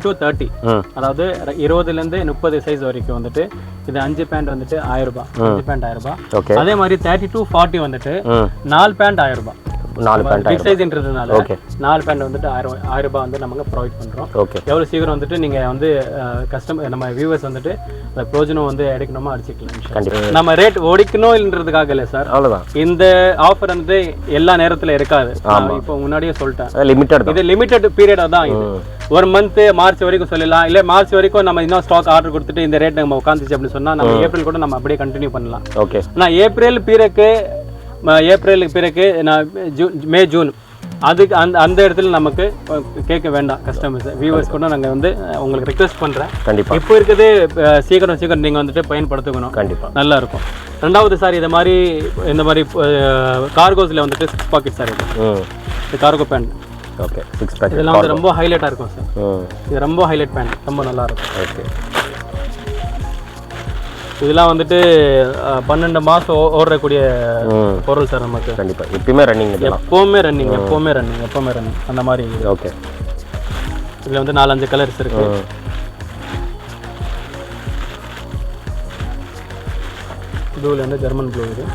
to 30, அதாவது 20லேருந்து 30 சைஸ் வரைக்கும் வந்துட்டு இது 5 பேண்ட் வந்துட்டு 1000 ரூபாய். 5 பேண்ட் 1000 ரூபாய். அதே மாதிரி 30 to 40 வந்துட்டு 4 பேண்ட் 1000 ரூபாய். 4 பேண்ட் பிக் சைஸ்ன்றதுனால 4 பேண்ட் வந்துட்டு 1000 ரூபாய் வந்து நமக்கு ப்ரொவைட் பண்றோம். எவ்வளவு சீக்கிரம் வந்துட்டு நீங்க வந்து கஸ்டமர் நம்ம வியூவர்ஸ் வந்துட்டு அந்த ப்ரோஜனம் வந்து எடுக்கணுமா அடிச்சுக்கலாம். நம்ம ரேட் ஒடிக்கணும்ன்றதுக்காக இல்லை சார், அவ்வளவுதான். இந்த ஆஃபர் வந்து எல்லா நேரத்துல இருக்காது. இப்போ முன்னாடியே சொல்லிட்டேன், லிமிட்டட். இது லிமிட்டட் பீரியடா தான். இது ஒரு மந்த் மார்ச் வரைக்கும் சொல்லலாம், இல்லை மார்ச் வரைக்கும் நம்ம இன்னும் ஸ்டாக் ஆர்டர் கொடுத்துட்டு இந்த ரேட் நம்ம உட்காந்துச்சு அப்படின்னு சொன்னா நம்ம ஏப்ரல் கூட நம்ம அப்படியே கண்டினியூ பண்ணலாம். ஓகே. ஆனால் ஏப்ரலுக்கு பிறகு நான் மே ஜூன் அதுக்கு அந்த இடத்துல நமக்கு கேட்க வேண்டாம். கஸ்டமர்ஸ் வியூவர்ஸ் கூட நாங்கள் வந்து உங்களுக்கு ரெக்வெஸ்ட் பண்ணுறேன். கண்டிப்பாக இப்போ இருக்குது, சீக்கிரம் நீங்கள் வந்துட்டு பயன்படுத்திக்கணும். கண்டிப்பாக நல்லா இருக்கும். ரெண்டாவது சார், இந்த மாதிரி கார்கோஸில் வந்துட்டு 6 பாக்கெட் சார். இது கார்கோ பேண்ட். ஓகே. 6 பாக்கெட் இதெல்லாம் வந்து ரொம்ப ஹைலைட்டாக இருக்கும் சார். இது ரொம்ப ஹைலைட் பேண்ட், ரொம்ப நல்லா இருக்கும். ஓகே. இதெல்லாம் வந்துட்டு 12 மாதம் ஓடக்கூடிய பொருள் சார் நமக்கு. கண்டிப்பாக எப்பவுமே ரன்னிங், எப்பவுமே ரன்னிங் அந்த மாதிரி. ஓகே. இதில் வந்து 4-5 கலர்ஸ் இருக்கு. ப்ளூவில் வந்து ஜெர்மன் ப்ளூ, இது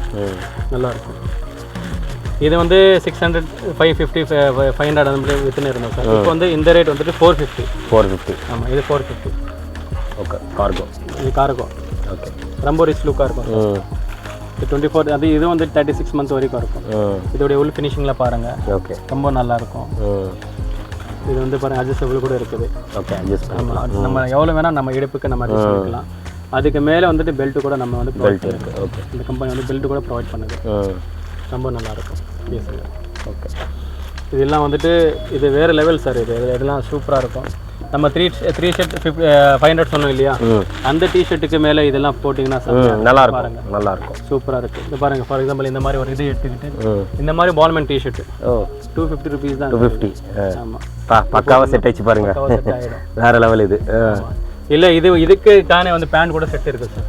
நல்லா இருக்கும். இது வந்து 600, 550, 500 அந்த மாதிரி வித்துன்னு இருந்தோம் சார். இப்போ வந்து இந்த ரேட் வந்துட்டு 450. ஆமாம், இது 450. ஓகே. கார்கோ, இது கார்கோ. ஓகே. ரொம்ப ரிச் லுக்காக இருக்கும். 24, அது இது வந்து 36 மந்த் வரைக்கும் இருக்கும். இதோடைய உள் ஃபினிஷிங்கில் பாருங்கள். ஓகே. ரொம்ப நல்லா இருக்கும். இது வந்து பாருங்கள், அட்ஜஸ்டபிள் கூட இருக்குது. ஓகே. அட்ஜஸ்ட் ஆமாம், நம்ம எவ்வளோ வேணால் நம்ம இடுப்புக்கு நம்ம அட்ஜஸ்ட் பண்ணிக்கலாம். அதுக்கு மேலே வந்துட்டு பெல்ட்டு கூட நம்ம வந்து ப்ரொவைட் இருக்குது. ஓகே. இந்த கம்பெனி வந்து பெல்ட்டு கூட ப்ரொவைட் பண்ணுது. ரொம்ப நல்லாயிருக்கும். ஓகே. இதெல்லாம் வந்துட்டு இது வேறு லெவல் சார். இதெல்லாம் சூப்பராக இருக்கும். நம்ம த்ரீ ஷர்ட் 500 சொன்னோம் இல்லையா, அந்த டிஷர்ட்டுக்கு மேலே இதெல்லாம் போட்டிங்கன்னா நல்லா இருக்கும். பாருங்க, நல்லா இருக்கும், சூப்பராக இருக்குது. இது பாருங்கள், ஃபார் எக்ஸாம்பிள் இந்த மாதிரி ஒரு இது எடுத்துக்கிட்டு இந்த மாதிரி பால்மேன் டிஷர்ட் 250 rupees தான். 250. ஆமாம், பக்காவாக செட் ஆயிடுச்சு பாருங்க, வேறு லெவல். இது இல்லை, இதுக்கு தானே வந்து பேண்ட் கூட செட் இருக்குது சார்.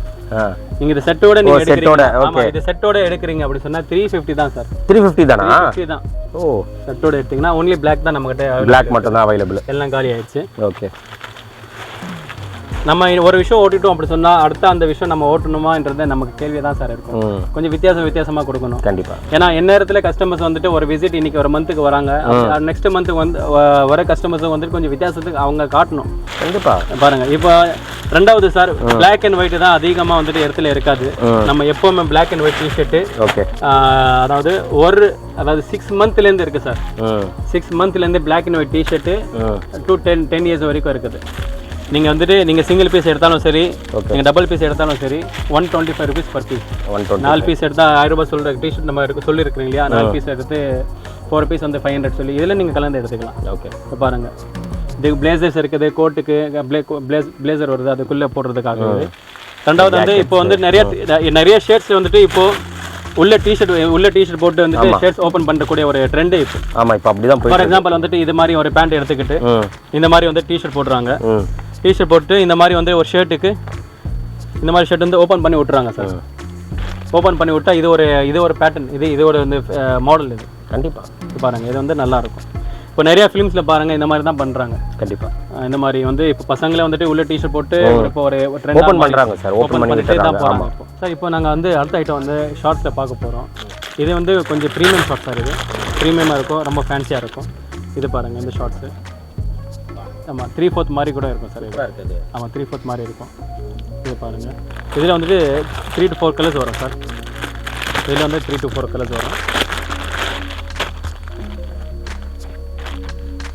நீங்க இந்த செட்டோட நீங்க எடுக்கிறீங்க. ஆமா, இது செட்டோட எடுக்கிறீங்க அப்படி சொன்னா 350 தான் சார். 350 தானா? 350 தான். ஓ, செட்டோட எடுத்தீங்கன்னா only black தான் நம்ம கிட்ட. Black மட்டும் தான் அவைலபிள். எல்லாம் காலி ஆயிடுச்சு. ஓகே. நம்ம ஒரு விஷயம் ஓட்டிட்டோம் அப்படி சொன்னா அடுத்த அந்த விஷயம் நம்ம ஓட்டணுமான்றது நமக்கு கேள்வி தான் சார் இருக்கும். கொஞ்சம் வித்தியாசமா கொடுக்கணும். கண்டிப்பா. ஏன்னா நேரத்துல கஸ்டமர்ஸ் வந்துட்டு ஒரு விசிட் இன்னைக்கு ஒரு மந்த்துக்கு வராங்க, நெக்ஸ்ட் மந்த்துக்கு வந்து வர கஸ்டமர்ஸ் வந்துட்டு கொஞ்சம் வித்தியாசத்துக்கு அவங்க காட்டணும். கண்டிப்பா. பாருங்க இப்போ ரெண்டாவது சார் பிளாக் அண்ட் ஒயிட் தான் அதிகமா வந்துட்டு இடத்துல இருக்காது. நம்ம எப்பவுமே black and white T-shirt. Okay. அதாவது 6 மந்த்ல இருந்து இருக்கு சார். 6 மந்த்ல இருந்து black and white T-shirt to 10 years வரைக்கும் இருக்குது. நீங்க வந்துட்டு நீங்க சிங்கிள் பீஸ் எடுத்தாலும் சரி, நீங்க டபுள் பீஸ் எடுத்தாலும் சரி, 125 rupees per piece. 4 பீஸ் எடுத்தா 1000 ரூபாய் சொல்ற டிஷர்ட் நம்ம சொல்லி இருக்கீங்க இல்லையா, 4 பீஸ் எடுத்து 4 பீஸ் வந்து 500 சொல்லி இதுல நீங்க கலந்து எடுத்துக்கலாம். ஓகே. பாருங்க, இது பிளேசர்ஸ் இருக்குது, கோட்டுக்கு பிளேசர் வருது அதுக்குள்ள போடுறதுக்காக. ரெண்டாவது வந்து இப்போ வந்து நிறைய ஷர்ட்ஸ் வந்துட்டு இப்போ உள்ள டிஷர்ட் போட்டு வந்துட்டு ஷர்ட்ஸ் ஓபன் பண்ணக்கூடிய ஒரு ட்ரெண்ட் இப்போ. ஆமா, இப்போ அப்படிதான் போய். ஃபார் எக்ஸாம்பிள் வந்துட்டு இது மாதிரி ஒரு பேண்ட் எடுத்துக்கிட்டு இந்த மாதிரி வந்து டிஷர்ட் போடுறாங்க. டிஷர்ட் போட்டு இந்த மாதிரி வந்து ஒரு ஷர்ட்டுக்கு இந்த மாதிரி ஷர்ட் வந்து ஓப்பன் பண்ணி விட்டுறாங்க சார். ஓப்பன் பண்ணி விட்டா இது ஒரு பேட்டர்ன், இதோட வந்து மாடல் இது. கண்டிப்பாக பாருங்கள், இது வந்து நல்லா இருக்கும். இப்போ நிறைய ஃபிலிம்ஸில் பாருங்கள் இந்த மாதிரி தான் பண்ணுறாங்க. கண்டிப்பாக இந்த மாதிரி வந்து இப்போ பசங்களே வந்துட்டு உள்ள டிஷர்ட் போட்டு இப்போ ஒரு ட்ரெண்ட் ஓப்பன் பண்ணுறாங்க சார். ஓப்பன் பண்ணிட்டு தான் போகிறாங்க இப்போ சார். இப்போ நாங்கள் வந்து அடுத்த ஐட்டம் வந்து ஷார்ட்ஸில் பார்க்க போகிறோம். இது வந்து கொஞ்சம் ப்ரீமியம் ஷார்ட்ஸ் சார். இது ப்ரீமியமாக இருக்கும், ரொம்ப ஃபேன்சியாக இருக்கும். இது பாருங்கள், இந்த ஷார்ட்ஸு. ஆமாம், 3/4 மாதிரி கூட இருக்கும் சார். இது இருக்குது. ஆமாம், 3/4 மாதிரி இருக்கும். இது பாருங்கள், இதில் வந்துட்டு 3 to 4 கலர்ஸ் வரும் சார். இதில் வந்து 3 to 4 கலர்ஸ் வரும்.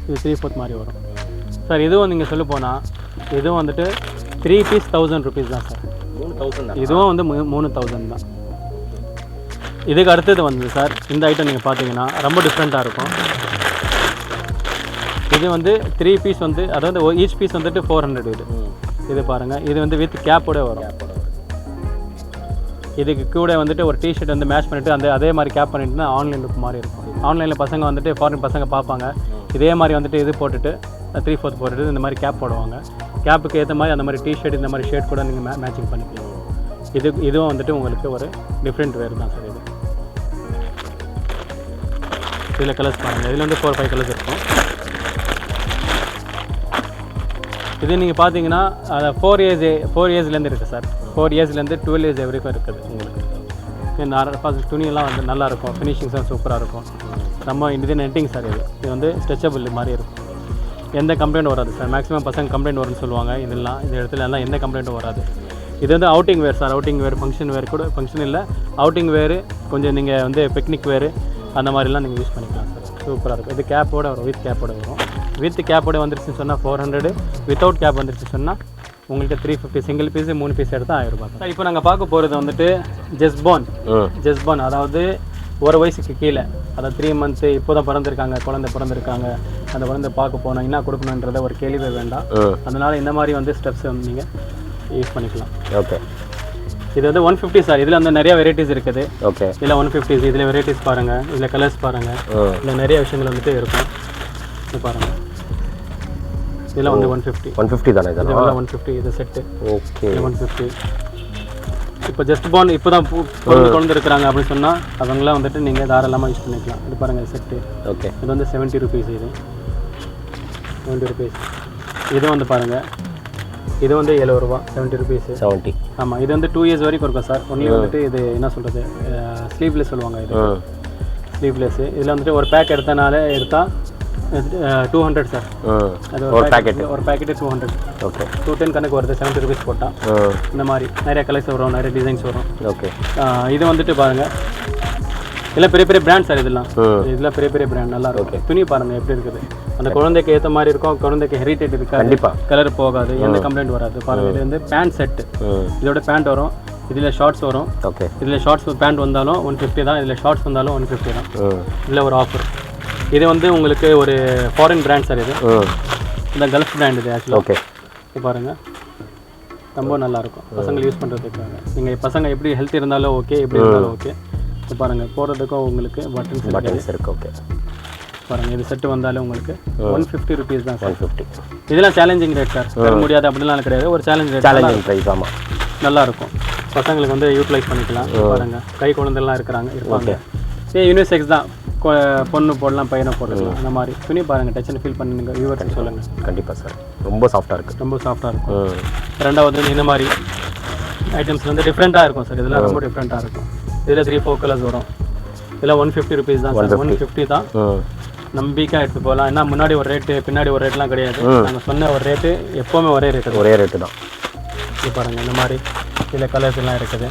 இது 3/4 மாதிரி வரும் சார். இதுவும் நீங்கள் சொல்ல போனால் இதுவும் வந்துட்டு 3 piece 1000 rupees தான் சார். 3000. இதுவும் வந்து 3000 தான். இதுக்கு அடுத்தது வந்து சார் இந்த ஐட்டம் நீங்கள் பார்த்தீங்கன்னா ரொம்ப டிஃப்ரெண்ட்டாக இருக்கும். இது வந்து 3 piece வந்து அதாவது ஈச் பீஸ் வந்துட்டு 400. இது பாருங்கள், இது வந்து வித் கேப்போட வரும். இதுக்கு கூட வந்துட்டு ஒரு டிஷர்ட் வந்து மேட்ச் பண்ணிவிட்டு அதே மாதிரி கேப் பண்ணிட்டுனா ஆன்லைன் லுக் மாதிரி இருக்கும். ஆன்லைனில் பசங்க வந்துட்டு ஃபாரின் பசங்க பார்ப்பாங்க, இதே மாதிரி வந்துட்டு இது போட்டுட்டு 3/4 போட்டுட்டு இந்த மாதிரி கேப் போடுவாங்க. கேப்புக்கு ஏற்ற மாதிரி அந்த மாதிரி டிஷர்ட் இந்த மாதிரி ஷர்ட் கூட நீங்கள் மேட்சிங் பண்ணிக்கலாம். இதுவும் வந்துட்டு உங்களுக்கு ஒரு டிஃப்ரெண்ட் வேர் தான் சார். இது இதில் கலர்ஸ் பாருங்கள், இதில் வந்து 4-5 கலர்ஸ் இருக்கும். இது நீங்கள் பார்த்தீங்கன்னா 4 இயர்ஸ்லேருந்து இருக்குது சார். 4 இயர்ஸ்லேருந்து 12 இயர்ஸ் வரைக்கும் இருக்குது உங்களுக்கு. துணியெல்லாம் வந்து நல்லாயிருக்கும், ஃபினிஷிங்ஸும் சூப்பராக இருக்கும். நம்ம இது நெட்டிங் சார். இது வந்து ஸ்ட்ரெச்சபிள் மாதிரி இருக்கும். எந்த கம்ப்ளைண்ட் வராது சார். மேக்ஸிமம் பசங்க கம்ப்ளைண்ட் வரும்னு சொல்லுவாங்க. இதெல்லாம் இந்த இடத்துல எல்லாம் எந்த கம்ப்ளைண்ட்டும் வராது. இது வந்து அவுட்டிங் வேர் சார். அவுட்டிங் வேர், ஃபங்க்ஷன் வேர் கூட, ஃபங்க்ஷன் இல்லை அவுட்டிங் வேர், கொஞ்சம் நீங்கள் வந்து பிக்னிக் வேர் அந்த மாதிரிலாம் நீங்கள் யூஸ் பண்ணிக்கலாம் சார். சூப்பராக இருக்கும். இது கேப்போட வரும், வித் கேப்போட வரும். வித் கேப்போட வந்துருச்சுன்னு சொன்னால் 400, வித்தவுட் கேப் வந்துருச்சு சொன்னால் உங்களுக்கு 350. சிங்கிள் பீஸு 3 பீஸ் எடுத்தால் 1000 ரூபாய் தான். இப்போ நாங்கள் பார்க்க போகிறது வந்துட்டு ஜெஸ்பான். அதாவது ஒரு வயசுக்கு கீழே, அதாவது 3 months இப்போ தான் பிறந்திருக்காங்க, குழந்தை பிறந்திருக்காங்க. அந்த குழந்தை பார்க்க போனால் என்ன கொடுக்கணுன்றத ஒரு கேள்வியே வேண்டாம். அதனால் இந்த மாதிரி வந்து ஸ்டெப்ஸ் வந்து நீங்கள் யூஸ் பண்ணிக்கலாம். ஓகே. இது வந்து 150 சார். இதில் வந்து நிறைய வெரைட்டிஸ் இருக்குது. ஓகே. இதில் 150, இதில் வெரைட்டிஸ் பாருங்கள், இதில் கலர்ஸ் பாருங்கள், இதில் நிறைய விஷயங்கள் வந்துட்டு இருக்கும். இது பாருங்கள், இதெல்லாம் வந்து 150 தானே? இதெல்லாம் 150. இது செட்டு. ஓகே. 150. இப்போ ஜஸ்பான் இப்போ தான் குழந்தை இருக்கிறாங்க அப்படின்னு சொன்னால் அவங்களாம் வந்துட்டு நீங்கள் தாராளமாக யூஸ் பண்ணிக்கலாம். இது பாருங்கள் செட்டு. ஓகே. இது வந்து 70 rupees. இது 70 rupees. இதுவும் வந்து பாருங்கள், இது வந்து 70 ரூபா. 70 rupees. 70. ஆமாம், இது வந்து 2 years வரைக்கும் இருக்கும் சார். ஒன்லி வந்துட்டு இது என்ன சொல்கிறது, ஸ்லீவ்லெஸ் சொல்லுவாங்க. இது ஸ்லீவ்லெஸ். இதில் வந்துட்டு ஒரு பேக் எடுத்தால் 200 சார். அது ஒரு பேக்கெட்டு 200. ஓகே. 210 கணக்கு வருது. 70 rupees போட்டால் இந்த மாதிரி நிறைய கலர்ஸ் வரும், நிறைய டிசைன்ஸ் வரும். ஓகே. இது வந்துட்டு பாருங்கள், இதெல்லாம் பெரிய பெரிய பிராண்ட் சார். இதெல்லாம் பெரிய பெரிய பிராண்ட், நல்லா இருக்கும். துணி பாருங்கள் எப்படி இருக்குது. அந்த குழந்தைக்கு ஏற்ற மாதிரி இருக்கும். குழந்தைக்கு ஹெரிட்டேஜ் இருக்காது, கண்டிப்பாக கலர் போகாது, எந்த கம்ப்ளைண்ட் வராது. பாருங்கள், இது வந்து பேண்ட் செட்டு. இதோட பேண்ட் வரும், இதில் ஷார்ட்ஸ் வரும். ஓகே. இதில் ஷார்ட்ஸ் பேண்ட் வந்தாலும் 150 தான், இதில் ஷார்ட்ஸ் வந்தாலும் 150 தான். இதில் ஒரு ஆஃபர். இது வந்து உங்களுக்கு ஒரு ஃபாரின் பிராண்ட் சார். இது இந்த கல்ஃப் பிராண்ட் இது ஆக்சுவலாக. ஓகே. இது பாருங்கள், ரொம்ப நல்லாயிருக்கும் பசங்க யூஸ் பண்ணுறதுக்காக. நீங்கள் பசங்க எப்படி ஹெல்த் இருந்தாலும் ஓகே, எப்படி இருந்தாலும் ஓகே. இது பாருங்கள், போடுறதுக்கும் உங்களுக்கு பட்டன்ஸ் இருக்குது. ஓகே. பாருங்கள், இது செட்டு வந்தாலும் உங்களுக்கு 150 rupees தான் சார். 150. இதெல்லாம் சேலஞ்சிங் ரேட் சார். தர முடியாது அப்படிலாம் கிடையாது, ஒரு சேலஞ்சிங் ப்ரைஸ். ஆமாம், நல்லாயிருக்கும். பசங்களுக்கு வந்து யூட்டிலைஸ் பண்ணிக்கலாம். பாருங்கள் கை குழந்தைலாம் இருப்பாங்க. யூனிசெக்ஸ் தான், பொண்ணு போடலாம் பையனை போடலாம். அந்த மாதிரி துணி பாருங்கள், டச் அண்ட் ஃபீல் பண்ணுங்க, வியூவர்ஸ் சொல்லுங்கள். கண்டிப்பாக சார், ரொம்ப சாஃப்டாக இருக்குது, ரொம்ப சாஃப்டாக இருக்கும். ரெண்டாவது இந்த மாதிரி ஐட்டம்ஸ் வந்து டிஃப்ரெண்ட்டாக இருக்கும் சார். இதெல்லாம் ரொம்ப டிஃப்ரெண்ட்டாக இருக்கும். இதில் 3-4 கலர்ஸ் வரும். இதெல்லாம் 150 rupees தான் சார். 150 தான், நம்பிக்கையாக எடுத்து போகலாம். ஏன்னா முன்னாடி ஒரு ரேட்டு பின்னாடி ஒரு ரேட்லாம் கிடையாது. நாங்கள் சொன்ன ஒரு ரேட்டு எப்போவுமே ஒரே ரேட்டு தான். இது பாருங்கள், இந்த மாதிரி இதில் கலர்ஸ் எல்லாம் இருக்குது.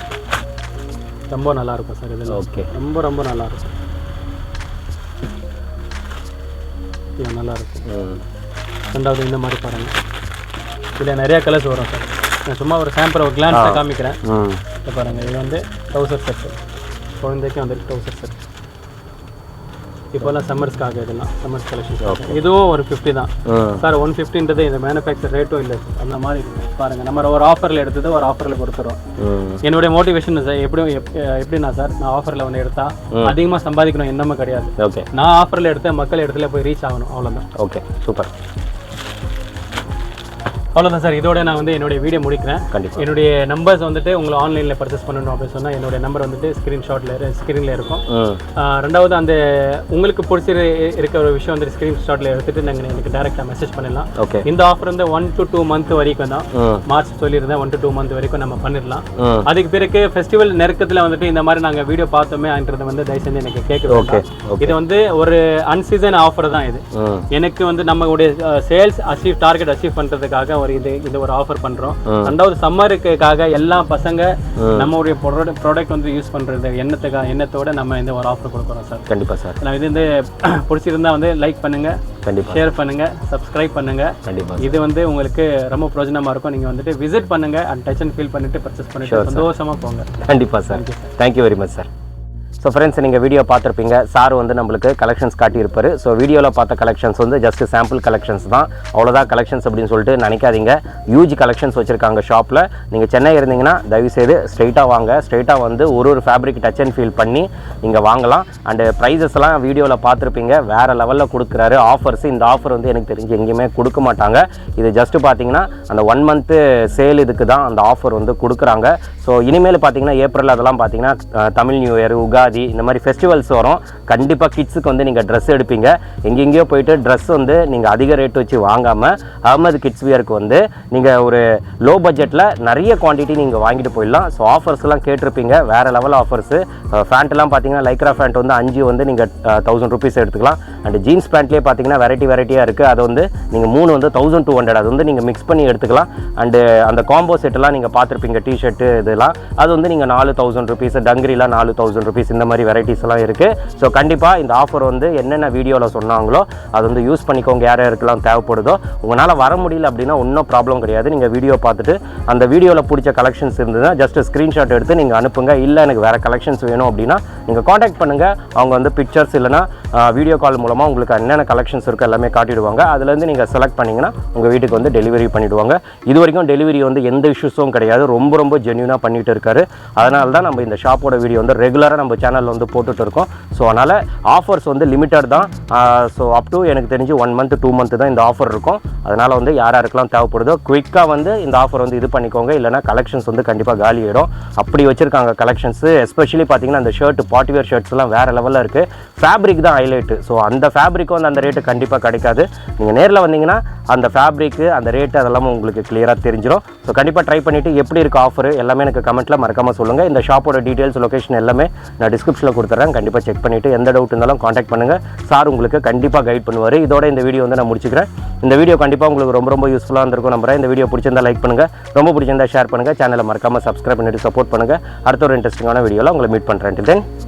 ரொம்ப நல்லாயிருக்கும் சார் இதில். ஓகே, ரொம்ப ரொம்ப நல்லாயிருக்கும். இது நல்லாயிருக்கும். ரெண்டாவது இந்த மாதிரி பாருங்கள், இதில் நிறையா கலர்ஸ் வரும் சார். நான் சும்மா ஒரு சாம்பிள் ஒரு கிளான்ஸாக காமிக்கிறேன். இதை பாருங்கள், இது வந்து ட்ரௌசர் செட்டு, குழந்தைக்கும் வந்து ட்ரௌசர் செட். இப்போல்லாம் சம்மர்ஸ்க்காக இதெல்லாம் சம்மர்ஸ் கலெக்ஷன். இதுவும் ஒரு 50 தான் சார். 150ன்றது இந்த மேனுஃபேக்சர் ரேட்டும் இல்லை சார். அந்த மாதிரி பாருங்கள், நம்ம ஒரு ஆஃபரில் எடுத்தது ஒரு ஆஃபரில் கொடுத்துருவோம். என்னுடைய மோட்டிவேஷன் சார் எப்படின்னா சார், நான் ஆஃபரில் ஒன்று எடுத்தால் அதிகமாக சம்பாதிக்கணும் என்னமே கிடையாது. ஓகே, நான் ஆஃபரில் எடுத்தேன், மக்கள் இடத்துல போய் ரீச் ஆகணும், அவ்வளோதான். Okay, super. அவ்வளோதான் சார். இதோட நான் வந்து என்னுடைய வீடியோ முடிக்கிறேன். கண்டிப்பாக என்னுடைய நம்பர்ஸ் வந்துட்டு உங்களை ஆன்லைனில் பர்ச்சேஸ் பண்ணணும் அப்படின்னு சொன்னால் என்னுடைய நம்பர் வந்துட்டு ஸ்க்ரீனில் இருக்கும். ரெண்டாவது அந்த உங்களுக்கு இருக்க ஒரு விஷயம் வந்து ஸ்க்ரீன்ஷாட்டில் எடுத்துட்டு நாங்கள் எனக்கு டேரெக்டாக மெசேஜ் பண்ணிடலாம். ஓகே, இந்த ஆஃபர் வந்து 1 to 2 month வரைக்கும் தான். மார்ச் சொல்லியிருந்தேன், 1 to 2 month வரைக்கும் நம்ம பண்ணிடலாம். அதுக்கு பிறகு ஃபெஸ்டிவல் நெருக்கத்தில் வந்துட்டு இந்த மாதிரி நாங்கள் வீடியோ பார்த்தோமேன்றது வந்து தயவு செஞ்சு எனக்கு கேட்குறோம். இது வந்து ஒரு அன்சீசன் ஆஃபர் தான். இது எனக்கு வந்து நம்மளுடைய சேல்ஸ் டார்கெட் அச்சீவ் பண்ணுறதுக்காக இது ஒரு ஆஃபர் பண்றோம். ரெண்டாவது சம்மருக்காக எல்லா பசங்க நம்மளுடைய ப்ராடக்ட் வந்து யூஸ் பண்றது எண்ணத்தோட நம்ம இந்த ஒரு ஆஃபர் கொடுக்குறோம் சார். கண்டிப்பா சார். நான் இது வந்து பிடிச்சிருந்தா வந்து லைக் பண்ணுங்க, கண்டிப்பா ஷேர் பண்ணுங்க, சப்ஸ்கிரைப் பண்ணுங்க. கண்டிப்பா இது வந்து உங்களுக்கு ரொம்ப பிரயோஜனமா இருக்கும். நீங்க வந்துட்டு விசிட் பண்ணுங்க அண்ட் டச் அண்ட் ஃபீல் பண்ணிட்டு பர்ச்சேஸ் பண்ணிட்டு சந்தோஷமா போங்க. கண்டிப்பா sir. Thank you very much sir. So friends, நீங்கள் வீடியோ பார்த்துருப்பீங்க. சார் வந்து நம்மளுக்கு கலெக்ஷன்ஸ் காட்டியிருப்பார். ஸோ வீடியோவில் பார்த்த கலெக்ஷன்ஸ் வந்து ஜஸ்ட் சாம்பிள் கலெக்ஷன்ஸ் தான், அவ்வளோதான் கலெக்ஷன்ஸ் அப்படின்னு சொல்லிட்டு நினைக்காதீங்க. ஹியூஜ் கலெக்ஷன்ஸ் வச்சுருக்காங்க ஷாப்பில். நீங்கள் சென்னை இருந்தீங்கன்னா தயவுசெய்து ஸ்ட்ரெயிட்டாக வாங்க. ஸ்ட்ரெயிட்டாக வந்து ஒரு ஃபேப்ரிக் டச் அண்ட் ஃபீல் பண்ணி நீங்கள் வாங்கலாம். அண்டு ப்ரைஸஸ்லாம் வீடியோவில் பார்த்துருப்பீங்க, வேறு லெவலில் கொடுக்குறாரு ஆஃபர்ஸ். இந்த ஆஃபர் வந்து எனக்கு தெரிஞ்சு எங்கேயுமே கொடுக்க மாட்டாங்க. இது ஜஸ்ட்டு பார்த்தீங்கன்னா அந்த 1 month சேல் இதுக்கு தான் அந்த ஆஃபர் வந்து கொடுக்குறாங்க. ஸோ இனிமேல் பார்த்தீங்கன்னா ஏப்ரல் அதெல்லாம் பார்த்தீங்கன்னா தமிழ் நியூ இயர், உகாதி இந்த மாதிரி ஃபெஸ்டிவல்ஸ் வரும். கண்டிப்பாக கிட்ஸுக்கு வந்து நீங்கள் ட்ரெஸ் எடுப்பீங்க. எங்கெங்கேயோ போயிட்டு ட்ரெஸ் வந்து நீங்கள் அதிக ரேட் வச்சு வாங்காமல் அஹ்மத் கிட்ஸ் வியருக்கு வந்து நீங்கள் ஒரு லோ பட்ஜெட்டில் நிறைய குவான்டிட்டி நீங்கள் வாங்கிட்டு போயிடலாம். ஸோ ஆஃபர்ஸ்லாம் கேட்டிருப்பீங்க, வேறு லெவல் ஆஃபர்ஸு. ஃபேண்ட்லாம் பார்த்தீங்கன்னா லைக்ரா ஃபேண்ட் வந்து 5 வந்து நீங்கள் 1000 rupees எடுத்துக்கலாம். அண்ட் ஜீன்ஸ் பேண்ட்லேயே பார்த்தீங்கன்னா வெரைட்டியாக இருக்குது. அது வந்து நீங்கள் 3 வந்து 1200. அது வந்து நீங்கள் மிக்ஸ் பண்ணி எடுத்துக்கலாம். அண்டு அந்த காம்போ செட்டெல்லாம் நீங்கள் பார்த்துருப்பீங்க, டிஷர்ட்டு இதெல்லாம். அது வந்து நீங்கள் 4000 rupees, டங்கிரிலாம் 4000 rupees, இந்த மாதிரி வெரைட்டிஸ் எல்லாம் இருக்குது. ஸோ கண்டிப்பாக இந்த ஆஃபர் வந்து என்னென்ன வீடியோவில் சொன்னாங்களோ அது வந்து யூஸ் பண்ணிக்கோங்க. யாருக்கெல்லாம் தேவைப்படுதோ. உங்களால் வர முடியல அப்படின்னா ஒன்றும் ப்ராப்ளம் கிடையாது. நீங்கள் வீடியோ பார்த்துட்டு அந்த வீடியோவில் பிடிச்ச கலெக்ஷன்ஸ் இருந்ததுன்னா ஜஸ்ட் ஸ்க்ரீன்ஷாட் எடுத்து நீங்கள் அனுப்புங்க. இல்லை எனக்கு வேறு கலெக்ஷன்ஸ் வேணும் அப்படின்னா நீங்கள் காண்டாக்ட் பண்ணுங்கள். அவங்க வந்து பிக்சர்ஸ் இல்லைனா வீடியோ கால் மூலமாக உங்களுக்கு என்னென்ன கலெக்ஷன்ஸ் இருக்கோ எல்லாமே காட்டிடுவாங்க. அதுலேருந்து நீங்கள் செலக்ட் பண்ணிங்கன்னா உங்கள் வீட்டுக்கு வந்து டெலிவரி பண்ணிவிடுவாங்க. இது வரைக்கும் டெலிவரி வந்து எந்த இஷ்யூஸும் கிடையாது. ரொம்ப ஜென்யூனாக பண்ணிட்டு இருக்காரு. அதனால தான் நம்ம இந்த ஷாப்போட வீடியோ வந்து ரெகுலராக நம்ம சேனலில் வந்து போட்டுட்டு இருக்கோம். ஸோ அதனால் ஆஃபர்ஸ் வந்து லிமிட்டட் தான். ஸோ அப் டு எனக்கு தெரிஞ்சு 1 month 2 month தான் இந்த ஆஃபர் இருக்கும். அதனால் வந்து யாருக்கெல்லாம் தேவைப்படுதோ குயிக்காக வந்து இந்த ஆஃபர் வந்து இது பண்ணிக்கோங்க. இல்லைனா கலெக்ஷன்ஸ் வந்து கண்டிப்பாக காலி ஆகிடும். அப்படி வச்சுருக்காங்க கலெக்ஷன்ஸு. எஸ்பெஷலி பார்த்தீங்கன்னா அந்த ஷர்ட், பார்ட்டி வேர் ஷர்ட்ஸ்லாம் வேறு லெவலில் இருக்குது. ஃபேப்ரிக் தான் ஹைலைட்டு. ஸோ அந்த ஃபேப்ரிக்கும் வந்து அந்த ரேட்டு கண்டிப்பாக கிடைக்காது. நீங்கள் நேரில் வந்தீங்கன்னா அந்த ஃபேப்ரிக்கு அந்த ரேட்டு அதெல்லாம் உங்களுக்கு கிளியராக தெரிஞ்சிடும். ஸோ கண்டிப்பாக ட்ரை பண்ணிவிட்டு எப்படி இருக்குது ஆஃபர் எல்லாமே எனக்கு கமெண்ட்டில் மறக்காமல் சொல்லுங்கள். இந்த ஷாப்போட டீட்டெயில்ஸ், லொகேஷன் எல்லாமே நான் டிஸ்கிரிப்ஷனில் கொடுத்துட்றேன். கண்டிப்பாக செக் பண்ணிவிட்டு எந்த டவுட் இருந்தாலும் காண்டாக்ட் பண்ணுங்கள். சார் உங்களுக்கு கண்டிப்பாக கைட் பண்ணுவார். இதோட இந்த வீடியோ வந்து நான் முடிச்சுக்கிறேன். இந்த வீடியோ கண்டிப்பாக உங்களுக்கு ரொம்ப யூஸ்ஃபுல்லாக இருந்திருக்கும் நம்புறேன். இந்த வீடியோ பிடிச்சிருந்தா லைக் பண்ணுங்கள், ரொம்ப பிடிச்சிருந்தா ஷேர் பண்ணுங்கள். சேனலை மறக்காமல் சப்ஸ்கிரைப் பண்ணிட்டு சப்போர்ட் பண்ணுங்கள். அடுத்த ஒரு இன்ட்ரெஸ்டிங்கான வீடியோவில் உங்களை மீட் பண்ணுறேன். தென்